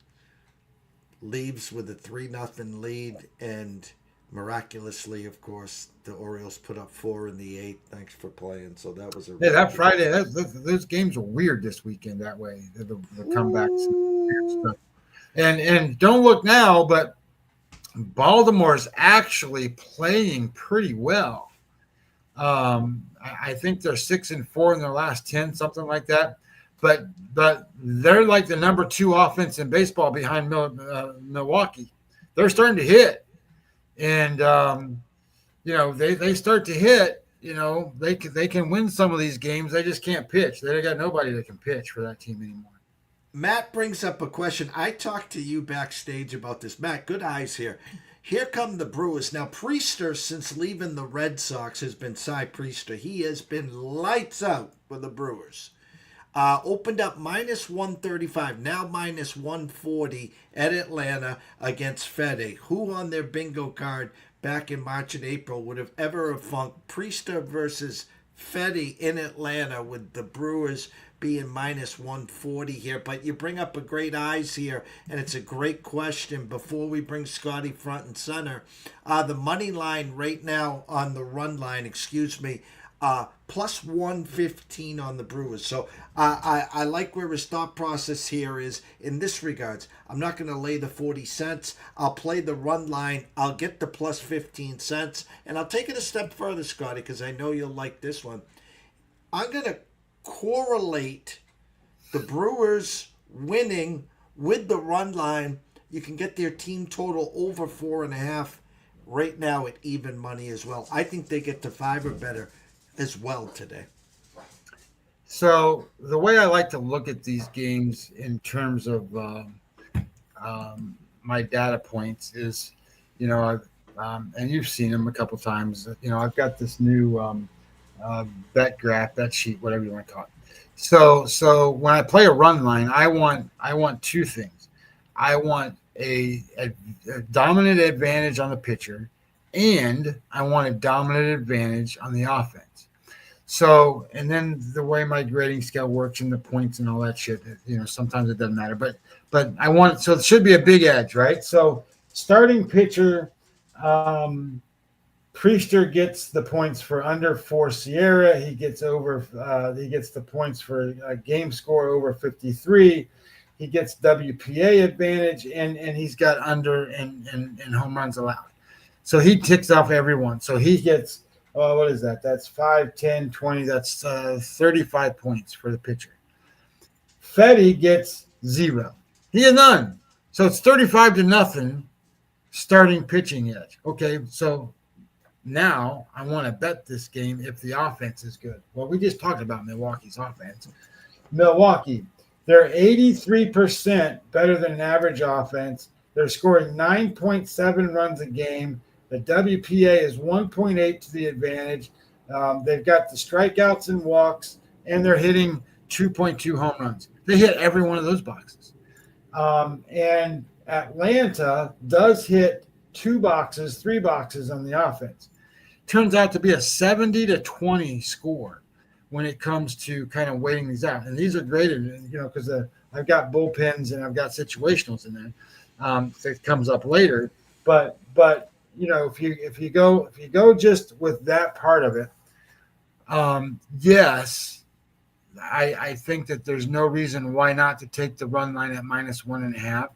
[SPEAKER 1] leaves with a 3-0 lead, and miraculously, of course, the Orioles put up 4 in the 8th. Thanks for playing. So that was a
[SPEAKER 4] that Friday. Those games are weird this weekend. That way, the comebacks, weird stuff. And don't look now, but Baltimore's actually playing pretty well. I think they're 6-4 in their last 10, something like that. But they're like the number 2 offense in baseball behind Milwaukee. They're starting to hit, and they start to hit. They can win some of these games. They just can't pitch. They got nobody that can pitch for that team anymore.
[SPEAKER 1] Matt brings up a question. I talked to you backstage about this. Matt, good eyes here. Here come the Brewers. Now, Priester, since leaving the Red Sox, has been Cy Priester. He has been lights out for the Brewers. Opened up minus 135, now minus 140 at Atlanta against Fede. Who on their bingo card back in March and April would have ever funked Priester versus Fede in Atlanta with the Brewers being minus 140 here? But you bring up a great eyes here, and it's a great question. Before we bring Scottie front and center, the money line right now on the run line, plus 115 on the Brewers. So I like where his thought process here is in this regards. I'm not going to lay the 40 cents. I'll play the run line. I'll get the plus 15 cents. And I'll take it a step further, Scottie, because I know you'll like this one. I'm going to correlate the Brewers winning with the run line. You can get their team total over 4.5 right now at even money as well. I think they get to 5 or better as well today.
[SPEAKER 4] So the way I like to look at these games in terms of my data points is, and you've seen them a couple times. I've got this new bet graph, bet sheet, whatever you want to call it. So when I play a run line, I want 2 things. I want a dominant advantage on the pitcher, and I want a dominant advantage on the offense. So, and then the way my grading scale works and the points and all that shit, sometimes it doesn't matter, but I want, so it should be a big edge, right? So starting pitcher, Priester gets the points for under 4 Sierra. He gets the points for a game score over 53. He gets WPA advantage, and he's got under and home runs allowed. So he ticks off everyone. So he gets, what is that? That's 5, 10, 20. That's 35 points for the pitcher. Fede gets 0. He has none. So it's 35-0 starting pitching edge. Okay, so now I want to bet this game if the offense is good. Well, we just talked about Milwaukee's offense. Milwaukee, they're 83% better than an average offense. They're scoring 9.7 runs a game. The WPA is 1.8 to the advantage. They've got the strikeouts and walks, and they're hitting 2.2 home runs. They hit every one of those boxes. And Atlanta does hit 3 boxes on the offense. Turns out to be a 70-20 score when it comes to kind of weighting these out. And these are graded, because I've got bullpens and I've got situationals in there. That comes up later. But if you go just with that part of it, yes, I think that there's no reason why not to take the run line at minus 1.5.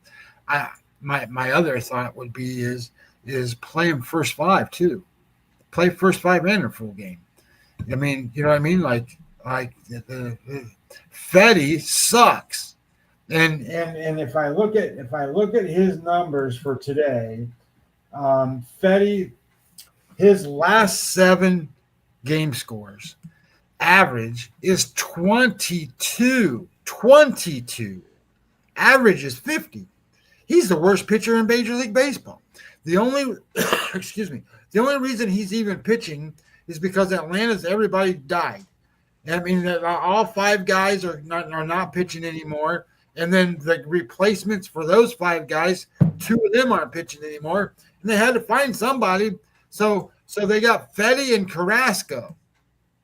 [SPEAKER 4] My other thought would be is play him first 5 too. Play first 5 and a full game. I mean, you know what I mean? Like Fede sucks. And if I look at his numbers for today, Fede, his last 7 game scores average is 22. Average is 50. He's the worst pitcher in Major League Baseball. The only excuse me, the only reason he's even pitching is because Atlanta's everybody died. I mean, all 5 guys are not pitching anymore, and then the replacements for those 5 guys, 2 of them aren't pitching anymore, and they had to find somebody. So they got Fetty and Carrasco.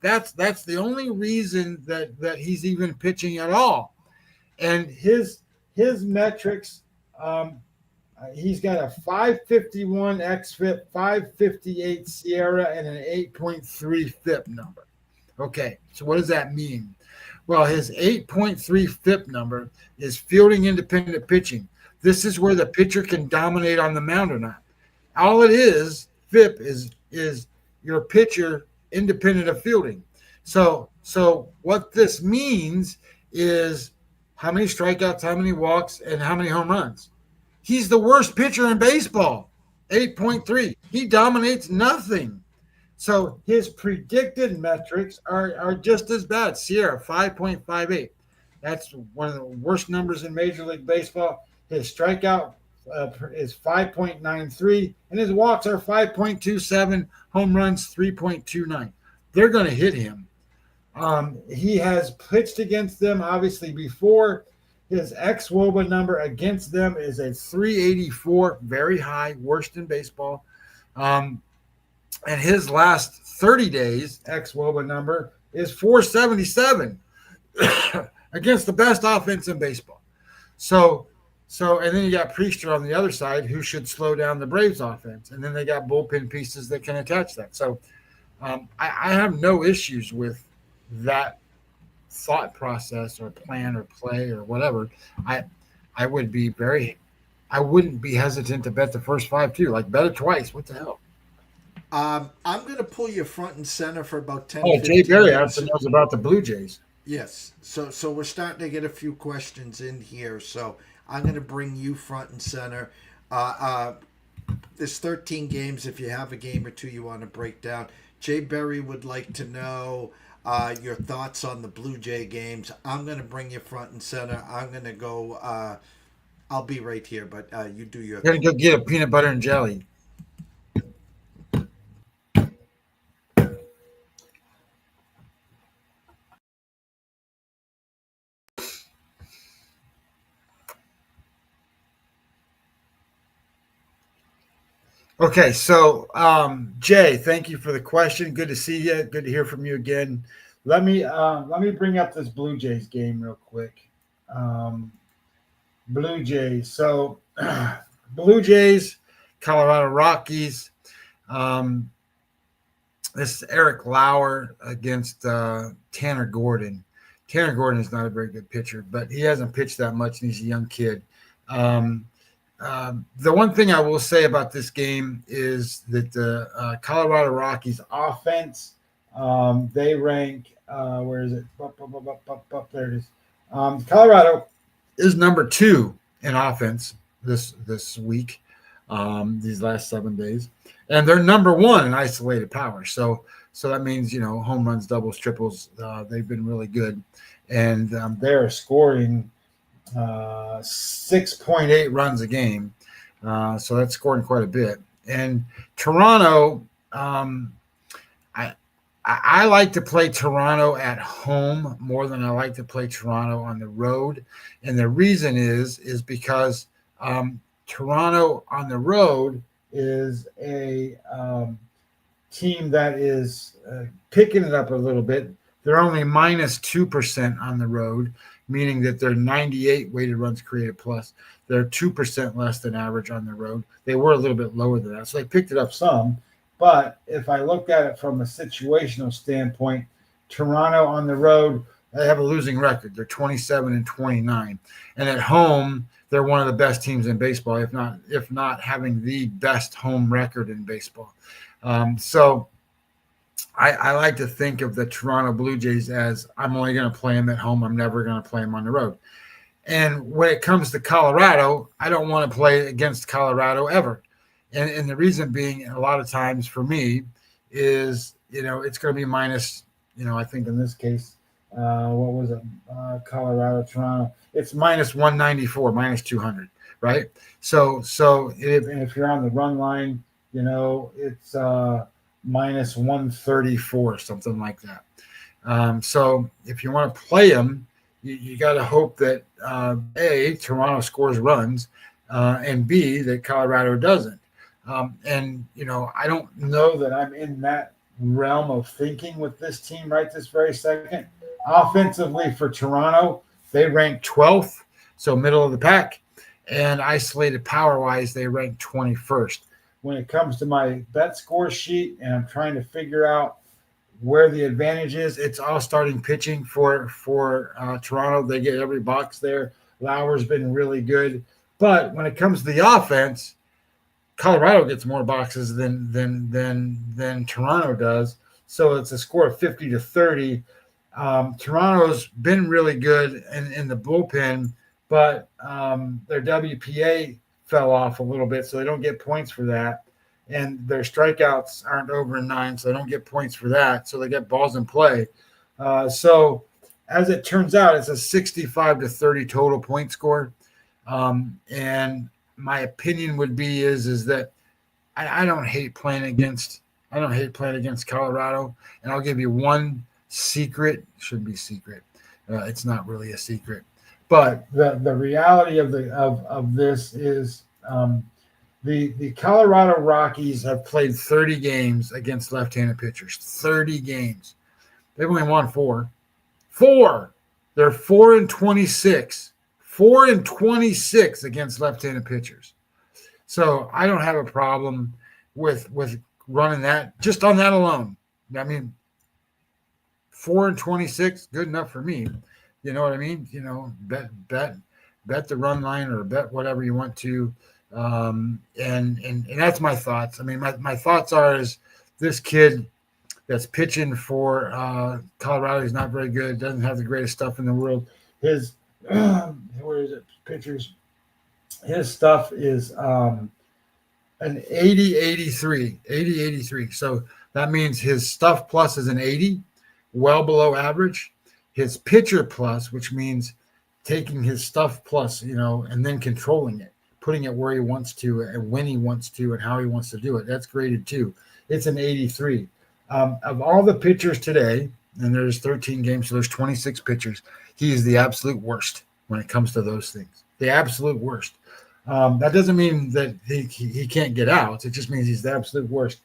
[SPEAKER 4] That's the only reason that he's even pitching at all. And his metrics, he's got a 551 xFIP, 558 Sierra, and an 8.3 FIP number. Okay, so what does that mean? Well, his 8.3 FIP number is fielding independent pitching. This is where the pitcher can dominate on the mound or not. All it is, FIP is your pitcher independent of fielding. So what this means is how many strikeouts, how many walks, and how many home runs. He's the worst pitcher in baseball, 8.3. He dominates nothing. So his predicted metrics are just as bad. Sierra, 5.58. That's one of the worst numbers in Major League Baseball. His strikeout is 5.93, and his walks are 5.27, home runs 3.29. They're going to hit him. He has pitched against them, obviously, before. His xWOBA number against them is a 384, very high, worst in baseball. And his last 30 days xWOBA number is 477 against the best offense in baseball. So, and then you got Priester on the other side, who should slow down the Braves offense. And then they got bullpen pieces that can attach that. So I have no issues with that thought process or plan or play or whatever. I wouldn't be hesitant to bet the first 5 too. Like, bet it twice. What the hell?
[SPEAKER 1] I'm going to pull you front and center for about 10
[SPEAKER 4] Oh, Jay Berry also knows about the Blue Jays.
[SPEAKER 1] Yes. So we're starting to get a few questions in here. So I'm going to bring you front and center. There's 13 games. If you have a game or two you want to break down, Jay Berry would like to know your thoughts on the Blue Jay games. I'm going to bring you front and center. I'm going to go. I'll be right here, but you do your
[SPEAKER 4] thing. You're going to go get a peanut butter and jelly. Okay, so Jay, thank you for the question. Good to see you. Good to hear from you again. Let me bring up this Blue Jays game real quick. Blue Jays. So Blue Jays, Colorado Rockies. This is Eric Lauer against Tanner Gordon. Tanner Gordon is not a very good pitcher, but he hasn't pitched that much, and he's a young kid. The one thing I will say about this game is that the Colorado Rockies offense, they rank, where is it? There it is. Colorado is number 2 in offense this week, these last 7 days, and they're number 1 in isolated power. So that means, home runs, doubles, triples. They've been really good, and they're scoring 6.8 runs a game. So that's scoring quite a bit. And Toronto, I like to play Toronto at home more than I like to play Toronto on the road. And the reason is because Toronto on the road is a team that is picking it up a little bit. They're only minus 2% on the road, meaning that they're 98 weighted runs created plus. They're 2% less than average on the road. They were a little bit lower than that, so they picked it up some. But if I look at it from a situational standpoint, Toronto on the road, they have a losing record. They're 27-29. And at home, they're one of the best teams in baseball, if not having the best home record in baseball. So I like to think of the Toronto Blue Jays as, I'm only going to play them at home. I'm never going to play them on the road. And when it comes to Colorado, I don't want to play against Colorado ever. And the reason being, a lot of times for me is, it's going to be minus, I think in this case, what was it? Colorado, Toronto. It's minus 194, minus 200. right? So if you're on the run line, it's minus 134, something like that. So if you want to play them, you got to hope that A, Toronto scores runs, and B, that Colorado doesn't. I don't know that I'm in that realm of thinking with this team right this very second. Offensively for Toronto, they rank 12th, so middle of the pack, and isolated power-wise, they rank 21st. When it comes to my bet score sheet and I'm trying to figure out where the advantage is, it's all starting pitching for Toronto. They get every box there. Lauer's been really good, but when it comes to the offense, Colorado gets more boxes than Toronto does. So it's a score of 50-30. Toronto's been really good in the bullpen, but their WPA fell off a little bit, so they don't get points for that. And their strikeouts aren't over 9, so they don't get points for that. So they get balls in play. So as it turns out, it's a 65-30 total point score. And my opinion would be is that I don't hate playing against Colorado. And I'll give you one secret. Shouldn't be secret. It's not really a secret. But the reality of this is the Colorado Rockies have played 30 games against left-handed pitchers. 30 games. They've only won 4. 4. They're 4-26. 4-26 against left-handed pitchers. So I don't have a problem with running that just on that alone. I mean, 4-26, good enough for me. You know what I mean? Bet the run line or bet whatever you want to. And that's my thoughts. I mean, my thoughts are is this kid that's pitching for Colorado is not very good. Doesn't have the greatest stuff in the world. His where is it? Pitchers. His stuff is an 80-83. 80-83. So that means his stuff plus is an 80, well below average. His pitcher plus, which means taking his stuff plus, and then controlling it, putting it where he wants to and when he wants to and how he wants to do it. That's graded too. It's an 83. Of all the pitchers today, and there's 13 games, so there's 26 pitchers, he is the absolute worst when it comes to those things. The absolute worst. That doesn't mean that he can't get out. It just means he's the absolute worst.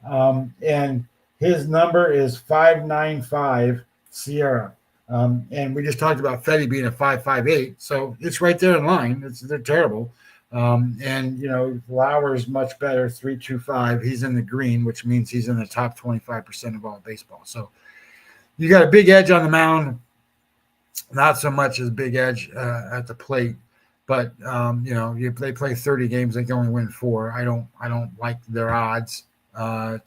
[SPEAKER 4] And his number is 595 Sierra. And we just talked about Fetty being a 5.58, so it's right there in line. They're terrible. And Lauer's much better, 3.25. He's in the green, which means he's in the top 25% of all baseball. So you got a big edge on the mound, not so much as big edge at the plate. But they play 30 games, they can only win 4. I don't like their odds to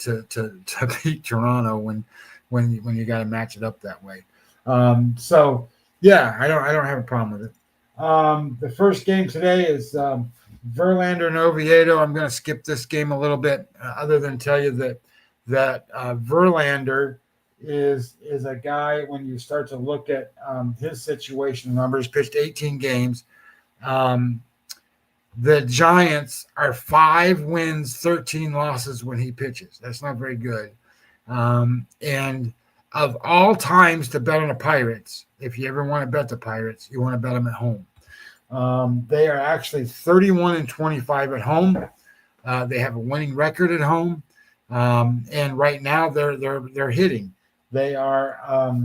[SPEAKER 4] beat Toronto when you got to match it up that way. So yeah, I don't have a problem with it. The first game today is Verlander and Oviedo. I'm going to skip this game a little bit, other than tell you that Verlander is a guy, when you start to look at his situation numbers, pitched 18 games. The Giants are 5 wins, 13 losses when he pitches. That's not very good. And of all times to bet on the Pirates, if you ever want to bet the Pirates, you want to bet them at home. They are actually 31-25 at home. They have a winning record at home. And right now they're hitting. They are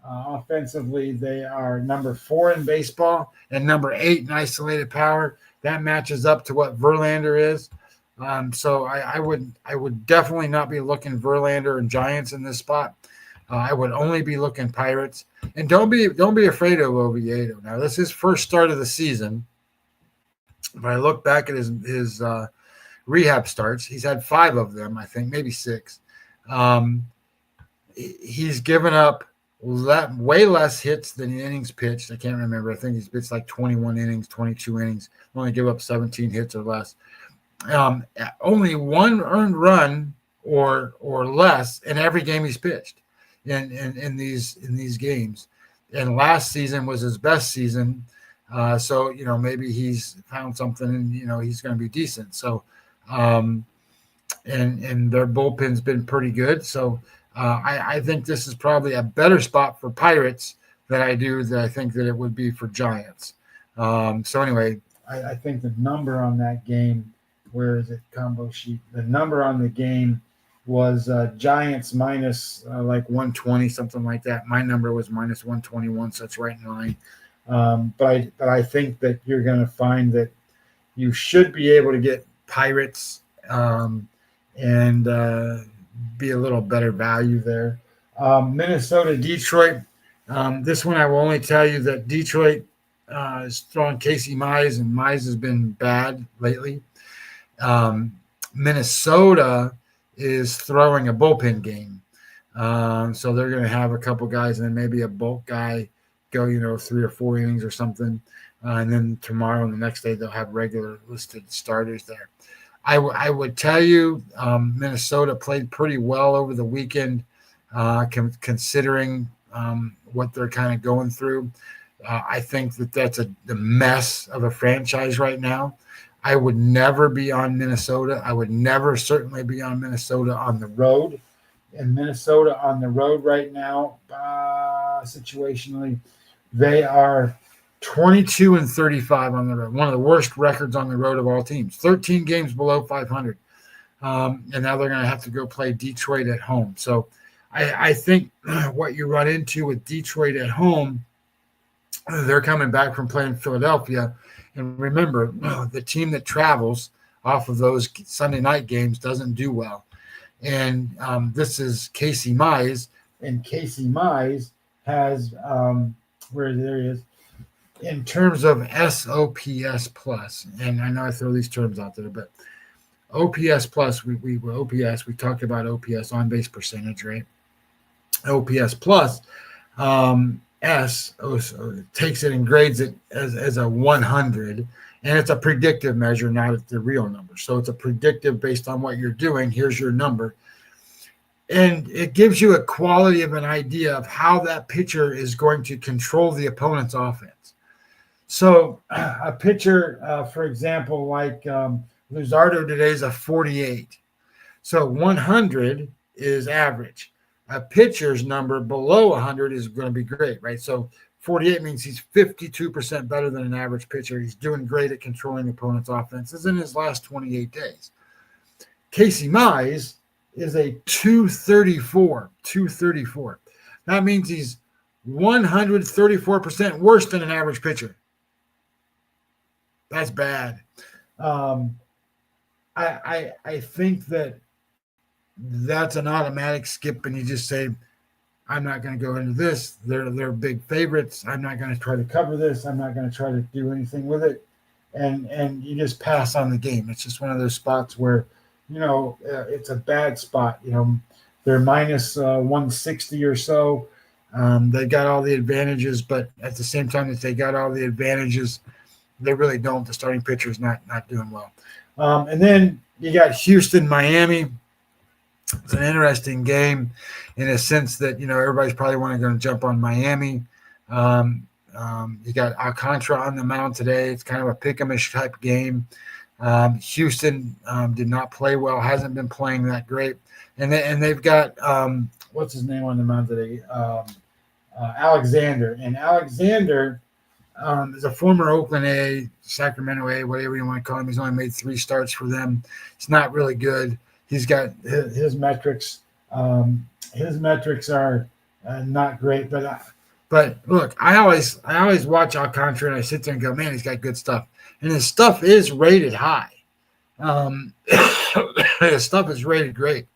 [SPEAKER 4] offensively, they are number 4 in baseball and number 8 in isolated power. That matches up to what Verlander is. So I would definitely not be looking Verlander and Giants in this spot. I would only be looking Pirates. And don't be afraid of Oviedo. Now, this is his first start of the season. If I look back at his rehab starts, he's had 5 of them, I think, maybe 6. He's given up way less hits than innings pitched. I can't remember. I think he's pitched like 21 innings, 22 innings. Only give up 17 hits or less. Only 1 earned run or less in every game he's pitched in these games. And last season was his best season. So, maybe he's found something and, he's going to be decent. So, um, and their bullpen's been pretty good. So I think this is probably a better spot for Pirates than I think that it would be for Giants. So anyway, I think the number on that game, where is it, combo sheet? The number on the game was Giants minus like 120, something like that. My number was minus 121, so it's right in line. But I think that you're going to find that you should be able to get Pirates and be a little better value there. Minnesota, Detroit. This one I will only tell you that Detroit is throwing Casey Mize, and Mize has been bad lately. Minnesota is throwing a bullpen game. So they're going to have a couple guys and then maybe a bulk guy go, 3 or 4 innings or something. And then tomorrow and the next day they'll have regular listed starters there. I would tell you Minnesota played pretty well over the weekend, considering what they're kind of going through. I think that's the mess of a franchise right now. I would never be on Minnesota. I would never certainly be on Minnesota on the road. And Minnesota on the road right now, situationally, they are 22-35 on the road. One of the worst records on the road of all teams. 13 games below 500. And now they're going to have to go play Detroit at home. So I think what you run into with Detroit at home, they're coming back from playing Philadelphia. And remember, the team that travels off of those Sunday night games doesn't do well. And this is Casey Mize. And Casey Mize has, there he is, in terms of SOPS plus, and I know I throw these terms out there, but OPS plus, we talked about OPS, on base percentage, right? OPS plus, takes it and grades it as a 100, and it's a predictive measure, not the real number. So it's a predictive based on what you're doing. Here's your number. And it gives you a quality of an idea of how that pitcher is going to control the opponent's offense. So a pitcher, for example, like Luzardo today is a 48. So 100 is average. A pitcher's number below 100 is going to be great, right? So 48 means he's 52% better than an average pitcher. He's doing great at controlling opponent's offenses in his last 28 days. Casey Mize is a 234. That means he's 134% worse than an average pitcher. That's bad. I think that's an automatic skip, and you just say, I'm not going to go into this. They're big favorites. I'm not going to try to cover this. I'm not going to try to do anything with it. And you just pass on the game. It's just one of those spots where, it's a bad spot. They're minus 160 or so. They got all the advantages, but at the same time that they got all the advantages, they really don't. The starting pitcher is not doing well. And then you got Houston, Miami. It's an interesting game in a sense that, everybody's probably going to jump on Miami. You got Alcantara on the mound today. It's kind of a pick-em-ish type game. Houston did not play well, hasn't been playing that great. And they've got, what's his name on the mound today? Alexander. And Alexander is a former Oakland A, Sacramento A, whatever you want to call him. He's only made 3 starts for them. It's not really good. He's got his metrics. His metrics are not great, but look, I always watch Alcantara and I sit there and go, man, he's got good stuff, and his stuff is rated high. His stuff is rated great.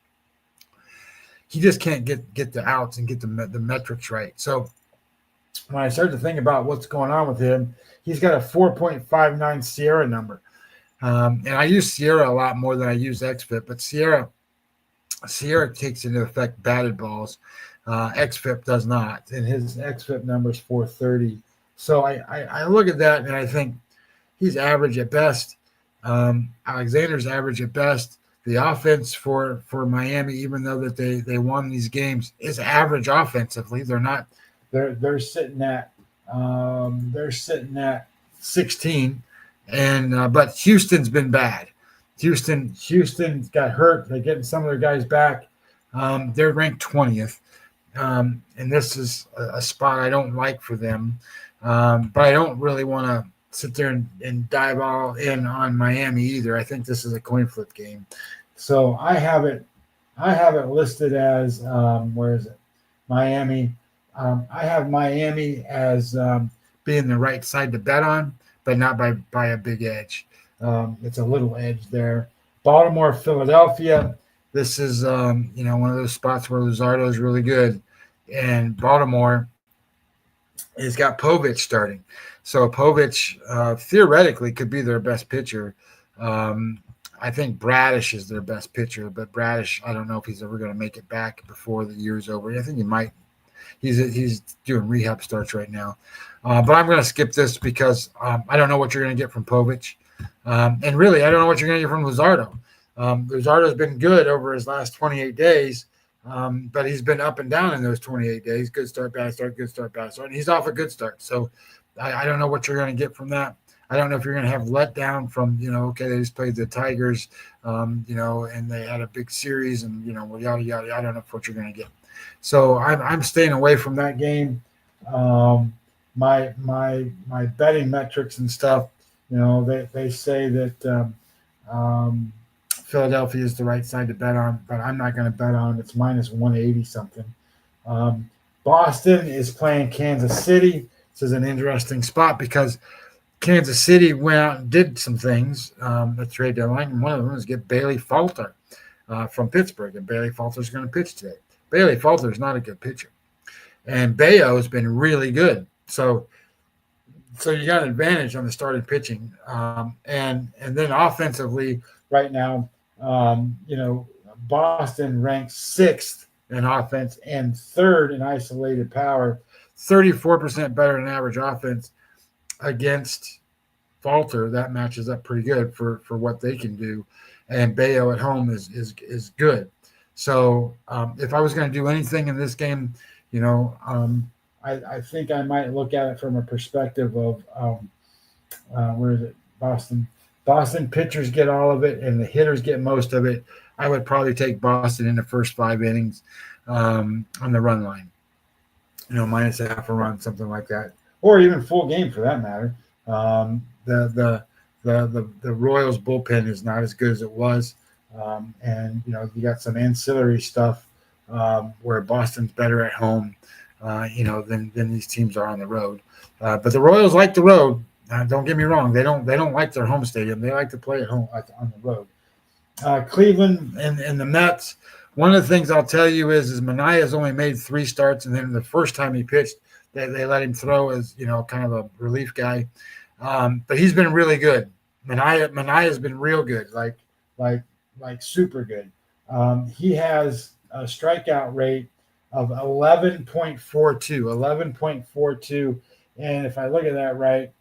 [SPEAKER 4] He just can't get the outs and get the metrics right. So when I started to think about what's going on with him, he's got a 4.59 Sierra number. And I use Sierra a lot more than I use XFIP, but Sierra takes into effect batted balls. XFIP does not, and his XFIP number is 430. So I look at that and I think he's average at best. Alexander's average at best. The offense for Miami, even though that they won these games, is average offensively. They're not. They're sitting at 16, and but Houston's been bad. Houston's got hurt. They're getting some of their guys back. They're ranked 20th, and this is a spot I don't like for them. But I don't really want to sit there and dive all in on Miami either. I think this is a coin flip game. So I have it listed as where is it? Miami. I have Miami as being the right side to bet on, but not by a big edge. It's a little edge there. Baltimore, Philadelphia. This is one of those spots where Luzardo is really good, and Baltimore has got Povich starting. So Povich theoretically could be their best pitcher. I think Bradish is their best pitcher, but Bradish, I don't know if he's ever going to make it back before the year's over. I think he might. He's doing rehab starts right now. But I'm going to skip this because I don't know what you're going to get from Povich. And really, I don't know what you're going to get from Luzardo. Luzardo's been good over his last 28 days, but he's been up and down in those 28 days. Good start, bad start, good start, bad start. And he's off a good start. So I don't know what you're going to get from that. I don't know if you're going to have letdown from, okay, they just played the Tigers, and they had a big series and, yada, yada. I don't know what you're going to get. So I'm staying away from that game. My betting metrics and stuff, they say that Philadelphia is the right side to bet on, but I'm not going to bet on. It's minus 180 something. Boston is playing Kansas City. This is an interesting spot because Kansas City went out and did some things at the trade deadline, and one of them was get Bailey Falter from Pittsburgh, and Bailey Falter is going to pitch today. Bailey Falter is not a good pitcher, and Bayo has been really good. So you got an advantage on the starting pitching, and then offensively right now, Boston ranks 6th in offense and 3rd in isolated power, 34% better than average offense against Falter. That matches up pretty good for what they can do, and Bayo at home is good. So if I was going to do anything in this game, I think I might look at it from a perspective of where is it? Boston. Boston pitchers get all of it, and the hitters get most of it. I would probably take Boston in the first 5 innings on the run line. Minus a half a run, something like that, or even full game for that matter. The Royals bullpen is not as good as it was, and you got some ancillary stuff where Boston's better at home, than these teams are on the road. But the Royals like the road. Don't get me wrong; they don't like their home stadium. They like to play at home on the road. Cleveland and the Mets. One of the things I'll tell you is Monay has only made 3 starts, and then the first time he pitched, they let him throw as kind of a relief guy. But he's been really good. Monay has been real good, like super good. He has a strikeout rate of 11.42, and if I look at that right,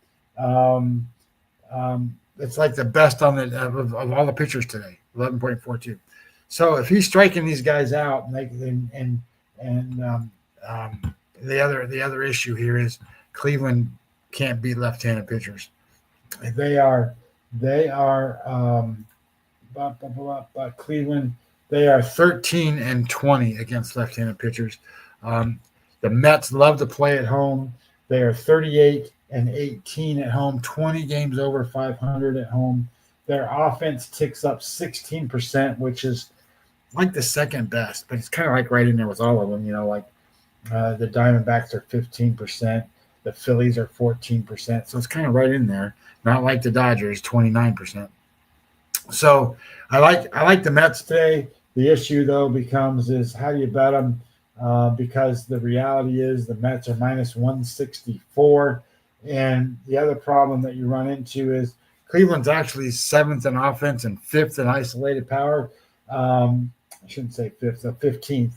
[SPEAKER 4] it's like the best on of all the pitchers today, 11.42. So if he's striking these guys out, and the other issue here is Cleveland can't beat left-handed pitchers. Cleveland, they are 13-20 against left-handed pitchers. The Mets love to play at home. They are 38-18 at home, 20 games over 500 at home. Their offense ticks up 16%, which is like the second best, but it's kind of like right in there with all of them. The Diamondbacks are 15%, the Phillies are 14%, so it's kind of right in there. Not like the Dodgers, 29%. So I like the Mets today. The issue though is how do you bet them? Because the reality is the Mets are minus 164, and the other problem that you run into is Cleveland's actually 7th in offense and 5th in isolated power. I shouldn't say 5th, 15th.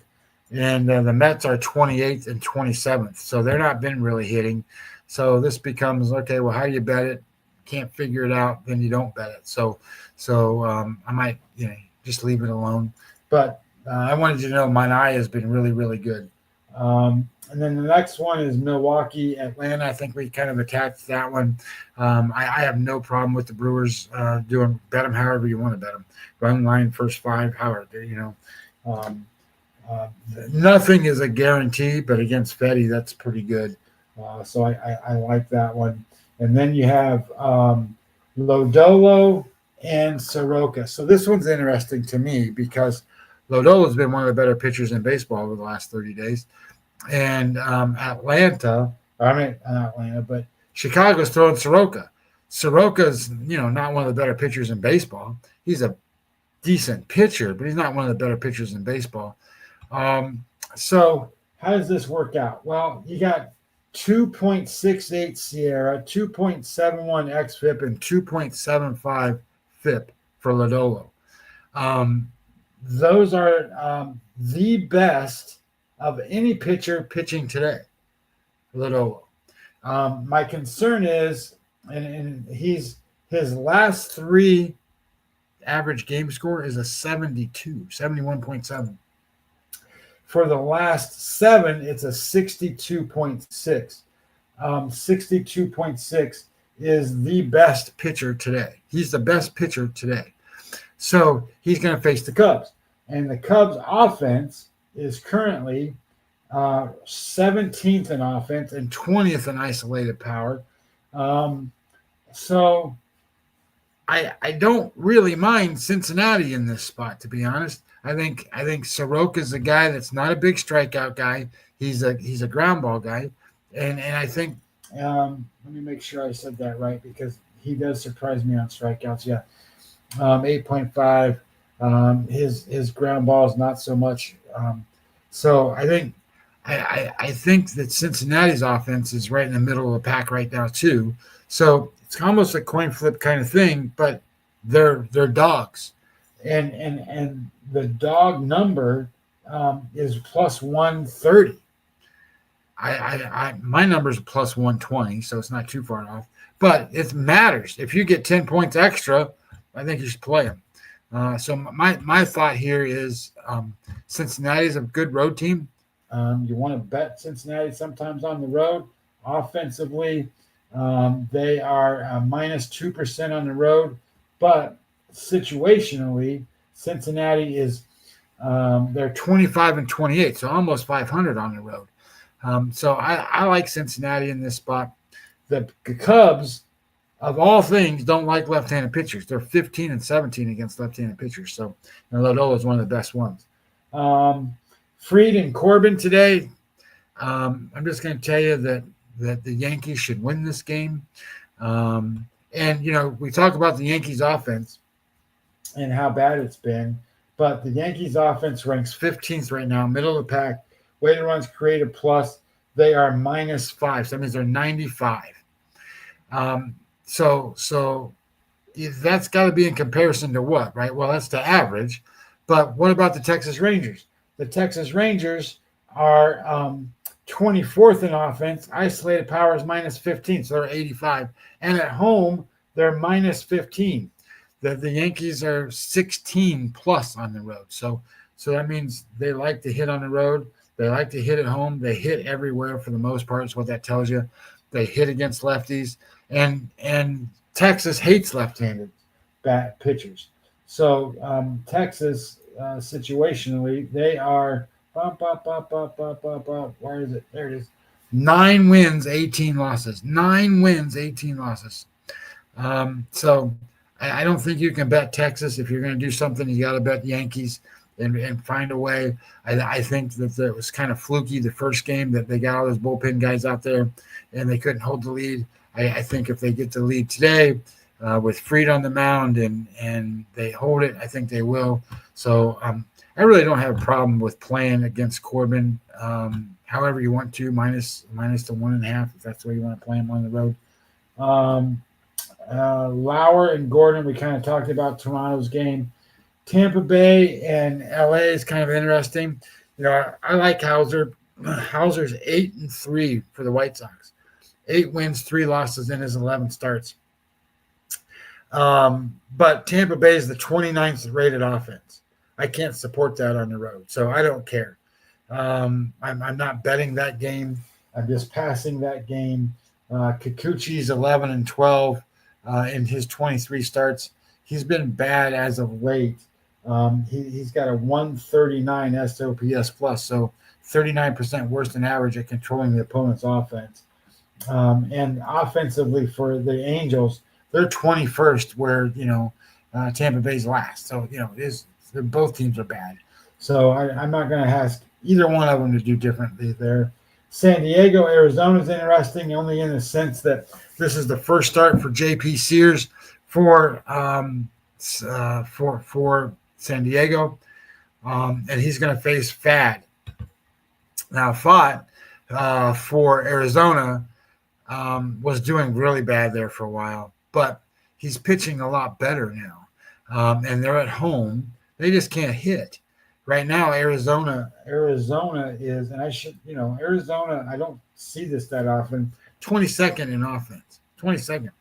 [SPEAKER 4] And the Mets are 28th and 27th. So they're not been really hitting. So this becomes, okay, well, how do you bet it? Can't figure it out, then you don't bet it. So I might just leave it alone. But I wanted you to know Monay has been really, really good. And then the next one is Milwaukee, Atlanta. I think we kind of attacked that one. I have no problem with the Brewers doing bet them however you want to bet them. Run line, first five, however, Um, uh, Nothing is a guarantee, but against Fetty, that's pretty good. So I like that one. And then you have Lodolo and Soroka. So this one's interesting to me because Lodolo's been one of the better pitchers in baseball over the last 30 days. And not Atlanta, but Chicago's throwing Soroka. Soroka's, not one of the better pitchers in baseball. He's a decent pitcher, but he's not one of the better pitchers in baseball. So how does this work out? Well, you got 2.68 Sierra, 2.71 xFIP, and 2.75 FIP for Lodolo. Those are the best of any pitcher pitching today, Lodolo. My concern is, and his last three average game score is a 71.7. For the last seven, it's a 62.6. 62.6 is the best pitcher today. He's the best pitcher today. So he's going to face the Cubs. And the Cubs offense is currently 17th in offense and 20th in isolated power. So I don't really mind Cincinnati in this spot, to be honest. I think Soroka's a guy that's not a big strikeout guy. He's a ground ball guy, and I think let me make sure I said that right because he does surprise me on strikeouts. Yeah, 8.5. His ground ball is not so much. So I think that Cincinnati's offense is right in the middle of the pack right now too. So it's almost a coin flip kind of thing, but they're dogs. And the dog number is plus 130. My number is plus 120, so it's not too far off. But it matters. If you get 10 points extra, I think you should play them. So my thought here is Cincinnati is a good road team. You want to bet Cincinnati sometimes on the road. Offensively, they are minus 2% on the road, but situationally, Cincinnati is they're 25-28, so almost 500 on the road. So I like Cincinnati in this spot. The Cubs, of all things, don't like left-handed pitchers. They're 15-17 against left-handed pitchers. So Lodolo is one of the best ones. Fried and Corbin today. I'm just going to tell you that the Yankees should win this game. And we talk about the Yankees offense and how bad it's been, but the Yankees offense ranks 15th right now, middle of the pack. Weighted runs created plus, they are minus 5. So that means they're 95. So that's got to be in comparison to what, right? Well, that's the average. But what about the Texas Rangers? The Texas Rangers are 24th in offense. Isolated power is minus 15, so they're 85. And at home, they're minus 15. The Yankees are 16 plus on the road. So that means they like to hit on the road. They like to hit at home. They hit everywhere for the most part is what that tells you. They hit against lefties. And Texas hates left-handed bat pitchers. So Texas, situationally, they are where is it? There it is. 9 wins, 18 losses. 9 wins, 18 losses. So I don't think you can bet Texas. If you're going to do something, you got to bet Yankees and find a way. I think that it was kind of fluky the first game that they got all those bullpen guys out there and they couldn't hold the lead. I think if they get the lead today with Fried on the mound and they hold it, I think they will. So I really don't have a problem with playing against Corbin. However you want to, minus the 1.5 if that's the way you want to play him on the road. Lauer and Gordon, we kind of talked about Toronto's game. Tampa Bay and LA is kind of interesting. I like Hauser. Hauser's 8-3 for the White Sox. 8 wins, 3 losses in his 11 starts. But Tampa Bay is the 29th rated offense. I can't support that on the road, so I don't care. I'm not betting that game. I'm just passing that game. Kikuchi's 11-12 in his 23 starts. He's been bad as of late. He's got a 139 SOPS plus, so 39% worse than average at controlling the opponent's offense. And offensively for the Angels, they're 21st, where Tampa Bay's last. So both teams are bad. So I'm not going to ask either one of them to do differently there. San Diego, Arizona is interesting, only in the sense that this is the first start for J.P. Sears for San Diego, and he's going to face Fad. Now, Fad for Arizona was doing really bad there for a while, but he's pitching a lot better now, and they're at home. They just can't hit. Right now, Arizona is, and Arizona, I don't see this that often, 22nd in offense, 22nd.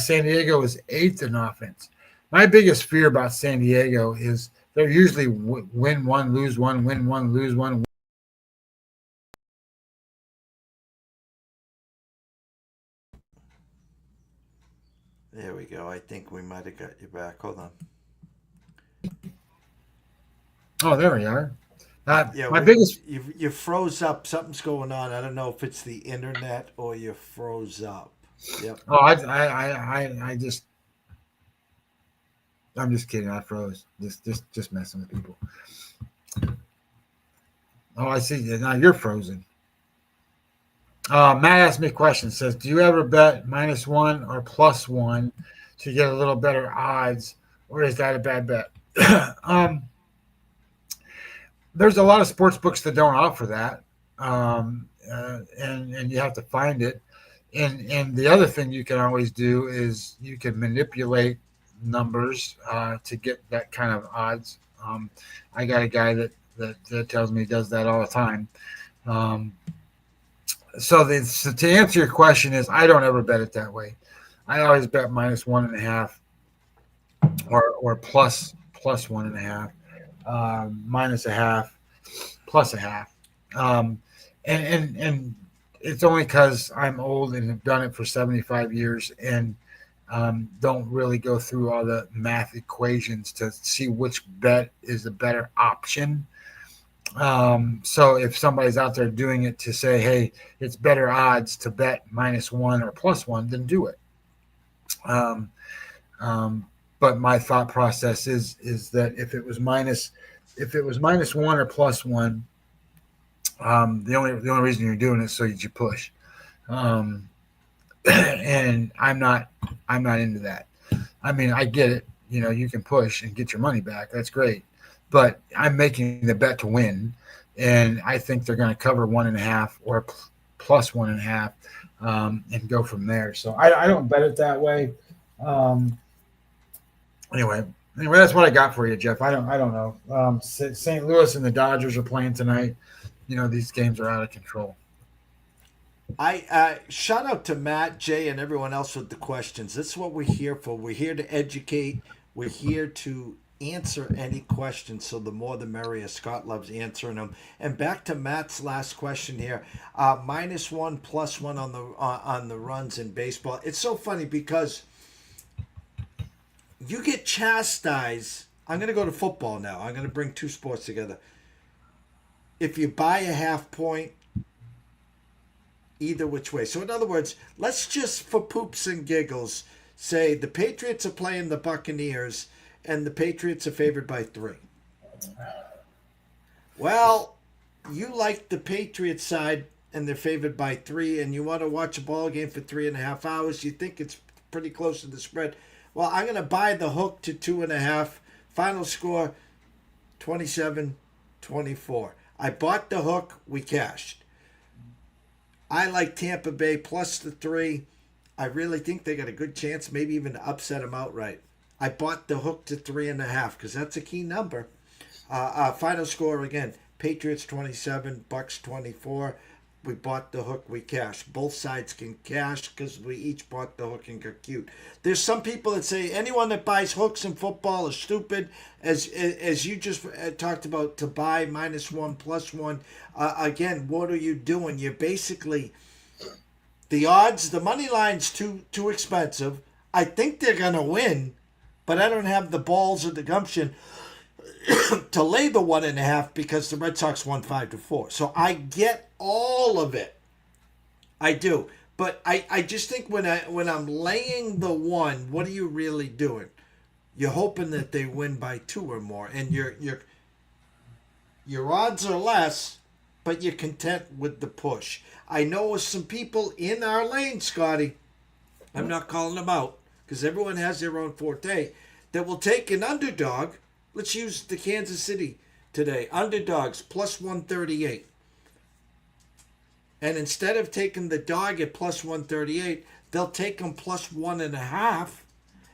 [SPEAKER 4] San Diego is 8th in offense. My biggest fear about San Diego is they're usually win one, lose one, win one, lose one.
[SPEAKER 1] There we go. I think we might have got you back. Hold on.
[SPEAKER 4] Oh, there we are.
[SPEAKER 1] Yeah,
[SPEAKER 4] My biggest
[SPEAKER 1] you froze up. Something's going on. I don't know if it's the internet or you froze up. Yep.
[SPEAKER 4] Oh, I just, I'm just kidding. I froze. Just messing with people. Oh, I see. Now you're frozen. Matt asked me a question. Says, do you ever bet -1 or +1 to get a little better odds, or is that a bad bet? There's a lot of sports books that don't offer that, and you have to find it. And the other thing you can always do is you can manipulate numbers to get that kind of odds. I got a guy that tells me he does that all the time. So to answer your question is, I don't ever bet it that way. I always bet -1.5 or plus 1.5, -0.5, +0.5. And it's only because I'm old and have done it for 75 years and don't really go through all the math equations to see which bet is the better option. So if somebody's out there doing it to say, hey, it's better odds to bet -1 or +1, then do it. But my thought process is that if it was -1 or +1, the only reason you're doing it is so that you push. And I'm not into that. I mean, I get it. You can push and get your money back. That's great. But I'm making the bet to win, and I think they're going to cover 1.5 or +1.5, and go from there. So I don't bet it that way. Anyway, that's what I got for you, Jeff. I don't know. St. Louis and the Dodgers are playing tonight. These games are out of control.
[SPEAKER 1] I shout out to Matt, Jay, and everyone else with the questions. This is what we're here for. We're here to educate. We're here to answer any questions. So the more the merrier. Scott loves answering them. And back to Matt's last question here: -1, +1 on the runs in baseball. It's so funny because you get chastised. I'm going to go to football now. I'm going to bring two sports together. If you buy a half point, either which way. So in other words, let's just for poops and giggles say the Patriots are playing the Buccaneers and the Patriots are favored by 3. Well, you like the Patriots side and they're favored by 3, and you want to watch a ball game for 3.5 hours. You think it's pretty close to the spread. Well, I'm going to buy the hook to 2.5. Final score 27-24. I bought the hook. We cashed. I like Tampa Bay plus the 3. I really think they got a good chance, maybe even to upset them outright. I bought the hook to 3.5 because that's a key number. Final score again: Patriots 27, Bucks 24. We bought the hook, we cashed. Both sides can cash because we each bought the hook and got cute. There's some people that say anyone that buys hooks in football is stupid. As you just talked about, to buy -1, +1. Again, what are you doing? You're basically, the odds, the money line's too expensive. I think they're going to win, but I don't have the balls or the gumption to lay the 1.5 because the Red Sox won 5-4. So I get all of it. I do. But I just think when I'm laying the 1, what are you really doing? You're hoping that they win by 2 or more, and your odds are less, but you're content with the push. I know some people in our lane, Scotty, I'm not calling them out because everyone has their own forte, that will take an underdog. Let's use the Kansas City today. Underdogs +138. And instead of taking the dog at +138, they'll take them +1.5,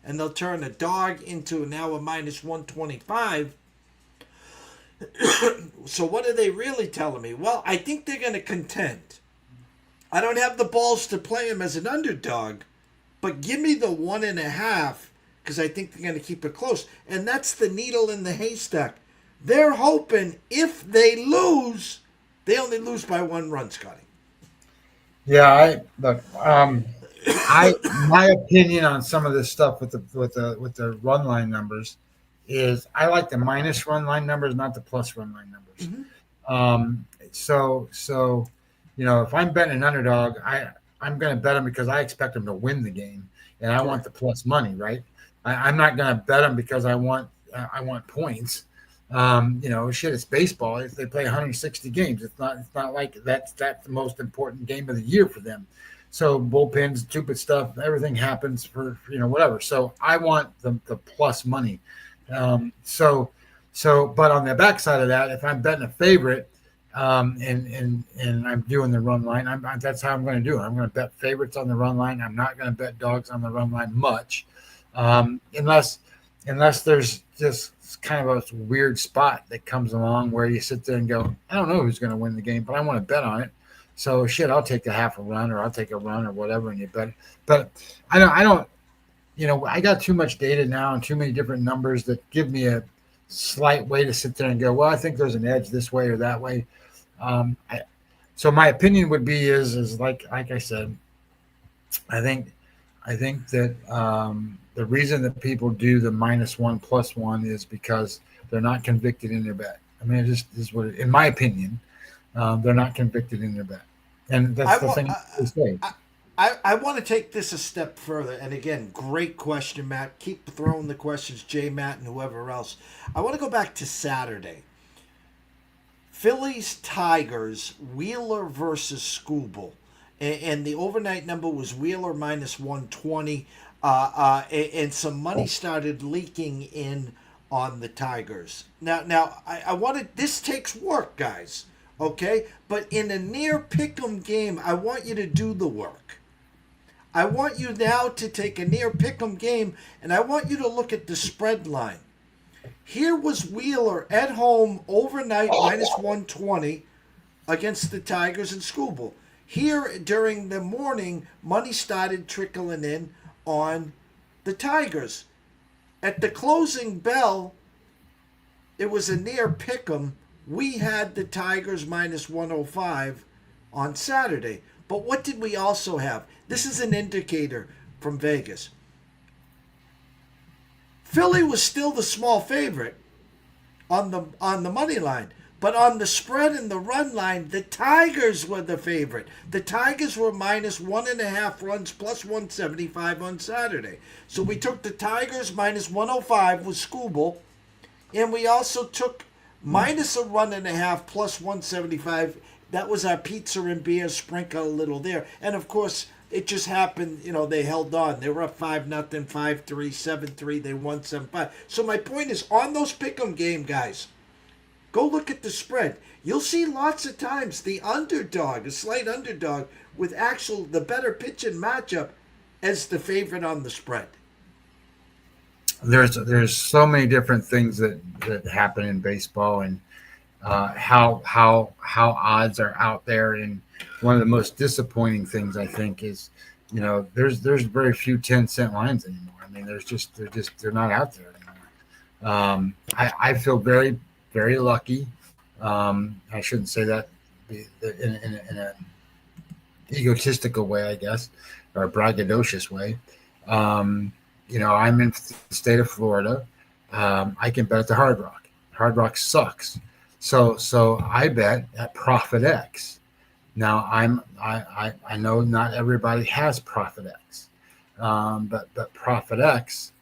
[SPEAKER 1] and they'll turn a dog into now a -125. So what are they really telling me? Well, I think they're going to contend. I don't have the balls to play them as an underdog, but give me the 1.5 because I think they're going to keep it close. And that's the needle in the haystack. They're hoping if they lose, they only lose by 1 run, Scotty.
[SPEAKER 4] Yeah, my opinion on some of this stuff with the run line numbers is I like the minus run line numbers, not the plus run line numbers. So if I'm betting an underdog, I'm going to bet them because I expect them to win the game, and I want the plus money, right? I'm not going to bet them because I want points. It's baseball. If they play 160 games, it's not like that's the most important game of the year for them. So bullpens, stupid stuff, everything happens for whatever. So I want the plus money. But on the backside of that, if I'm betting a favorite, and I'm doing the run line, that's how I'm going to do it. I'm going to bet favorites on the run line. I'm not going to bet dogs on the run line much, unless there's just kind of a weird spot that comes along where you sit there and go, I don't know who's going to win the game, but I want to bet on it. So I'll take a half a run, or I'll take a run or whatever, and you bet. But I don't. I got too much data now and too many different numbers that give me a slight way to sit there and go, well, I think there's an edge this way or that way. So my opinion would be is like I said, I think that the reason that people do the -1 +1 is because they're not convicted in their bet. I mean, it just is what, in my opinion, they're not convicted in their bet, and that's the thing to say.
[SPEAKER 1] I want to take this a step further. And again, great question, Matt. Keep throwing the questions, Jay, Matt, and whoever else. I want to go back to Saturday. Phillies, Tigers, Wheeler versus Skubal. And the overnight number was Wheeler -120. And some money started leaking in on the Tigers. Now I wanted, this takes work, guys. Okay? But in a near pick'em game, I want you to do the work. I want you now to take a near pick'em game, and I want you to look at the spread line. Here was Wheeler at home overnight -120 against the Tigers and Skubal. Here during the morning, money started trickling in on the Tigers. At the closing bell, it was a near pick'em. We had the Tigers -105 on Saturday. But what did we also have? This is an indicator from Vegas. Philly was still the small favorite on the money line. But on the spread and the run line, the Tigers were the favorite. The Tigers were -1.5 runs +175 on Saturday. So we took the Tigers -105 with Skubal, and we also took -1.5 +175. That was our pizza and beer, sprinkle a little there. And of course, it just happened, they held on. They were up 5-0, 5-3, 7-3. They won 7-5. So my point is, on those pick'em game, guys, go look at the spread. You'll see lots of times the underdog, a slight underdog, with the better pitching matchup as the favorite on the spread.
[SPEAKER 4] There's so many different things that happen in baseball, and how odds are out there. And one of the most disappointing things I think is, there's very few 10-cent lines anymore. I mean, they're not out there anymore. I feel very, very lucky. I shouldn't say that in a egotistical way, I guess, or a braggadocious way. I'm in the state of Florida. I can bet at the Hard Rock. Hard Rock sucks. So I bet at Profit X. Now I know not everybody has Profit X, but Profit X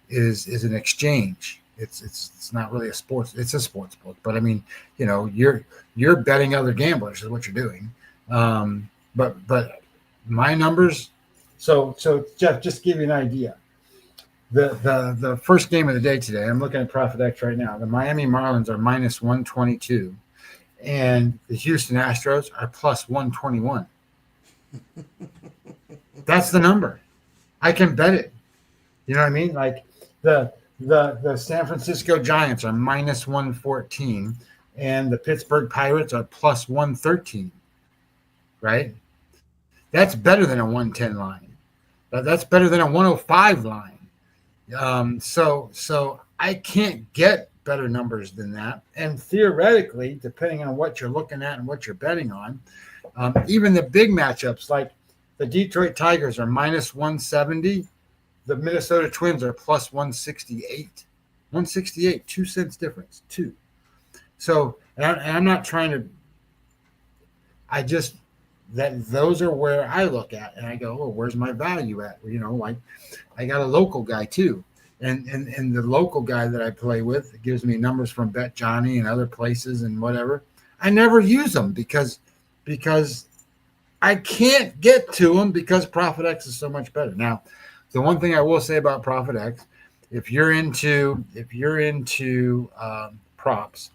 [SPEAKER 4] is an exchange. It's not really a sports. It's a sports book, but I mean, you're betting other gamblers is what you're doing. But my numbers. So Jeff, just to give you an idea. The first game of the day today, I'm looking at Profit X right now. The Miami Marlins are minus 122, and the Houston Astros are plus 121. That's the number. I can bet it. You know what I mean? Like the San Francisco Giants are minus 114, and the Pittsburgh Pirates are plus 113. Right? That's better than a 110 line. That's better than a 105 line. So I can't get better numbers than that. And theoretically, depending on what you're looking at and what you're betting on, even the big matchups like the Detroit Tigers are minus 170. The Minnesota Twins are plus 168. 168, 2 cents difference, two. So, and I'm not trying to, I just, that those are where I look at and I go, oh, where's my value at? Like I got a local guy too. And the local guy that I play with gives me numbers from Bet Johnny and other places and whatever. I never use them because I can't get to them because Profit X is so much better. Now, the one thing I will say about Profit X, if you're into props,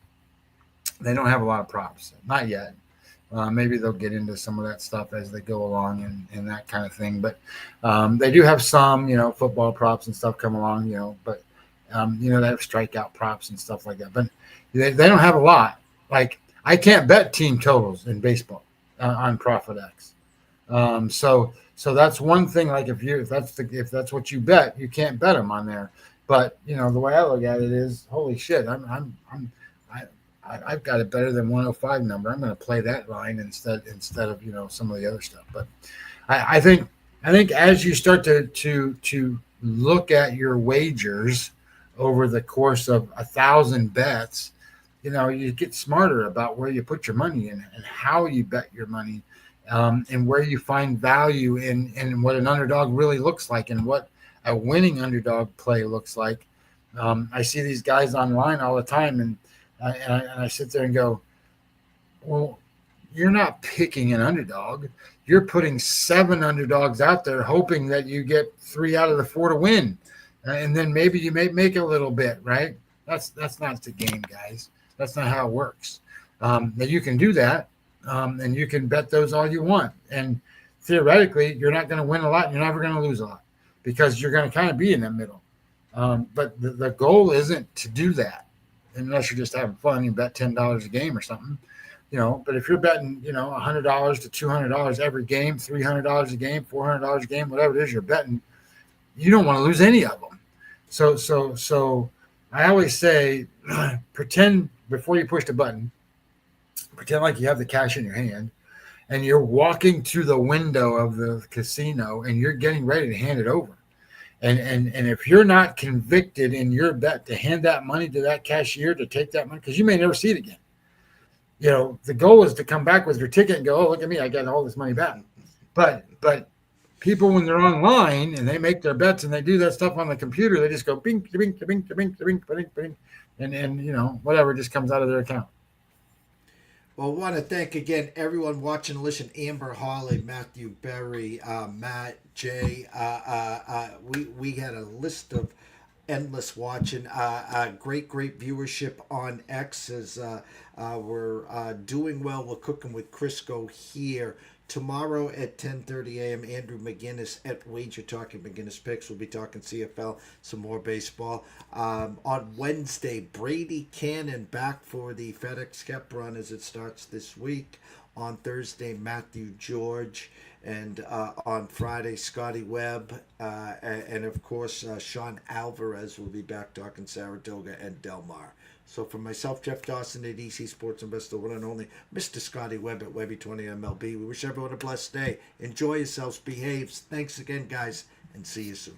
[SPEAKER 4] they don't have a lot of props, not yet. Maybe they'll get into some of that stuff as they go along and that kind of thing. But they do have some, football props and stuff come along, but, they have strikeout props and stuff like that. But they don't have a lot. Like, I can't bet team totals in baseball on Profit X. So that's one thing. Like, if that's what you bet, you can't bet them on there. But, the way I look at it is, holy shit, I've got a better than 105 number. I'm going to play that line instead of some of the other stuff. But I think as you start to look at your wagers over the course of 1,000 bets, you get smarter about where you put your money in and how you bet your money, and where you find value in what an underdog really looks like and what a winning underdog play looks like. I see these guys online all the time, and I sit there and go, well, you're not picking an underdog. You're putting 7 underdogs out there hoping that you get 3 out of the 4 to win. And then maybe you may make a little bit, right? That's not the game, guys. That's not how it works. Now you can do that, and you can bet those all you want. And theoretically, you're not going to win a lot. And you're never going to lose a lot because you're going to kind of be in the middle. But the goal isn't to do that. Unless you're just having fun, you bet $10 a game or something, but if you're betting, $100 to $200 every game, $300 a game, $400 a game, whatever it is you're betting, you don't want to lose any of them. So I always say, pretend before you push the button, pretend like you have the cash in your hand and you're walking through the window of the casino and you're getting ready to hand it over. And if you're not convicted in your bet to hand that money to that cashier to take that money, because you may never see it again. The goal is to come back with your ticket and go, oh, look at me, I got all this money back. But people, when they're online and they make their bets and they do that stuff on the computer, they just go bing, bing, bing, bing, bing, bing, bing, and whatever just comes out of their account.
[SPEAKER 1] Well, I want to thank again everyone watching and listening. Amber, Holly, Matthew, Barry, Matt, Jay. We had a list of endless watching. Great viewership on X as we're doing well. We're cooking with Crisco here. Tomorrow at 10:30 a.m., Andrew McGinnis at Wager Talking McGinnis Picks. We'll be talking CFL, some more baseball. On Wednesday, Brady Cannon back for the FedEx Cup run as it starts this week. On Thursday, Matthew George. And on Friday, Scottie Webb. And of course, Sean Alvarez will be back talking Saratoga and Del Mar. So for myself, Jeff Dawson at EC Sports Investor, one and only Mr. Scottie Webb at Webby20 MLB. We wish everyone a blessed day. Enjoy yourselves. Behave. Thanks again, guys, and see you soon.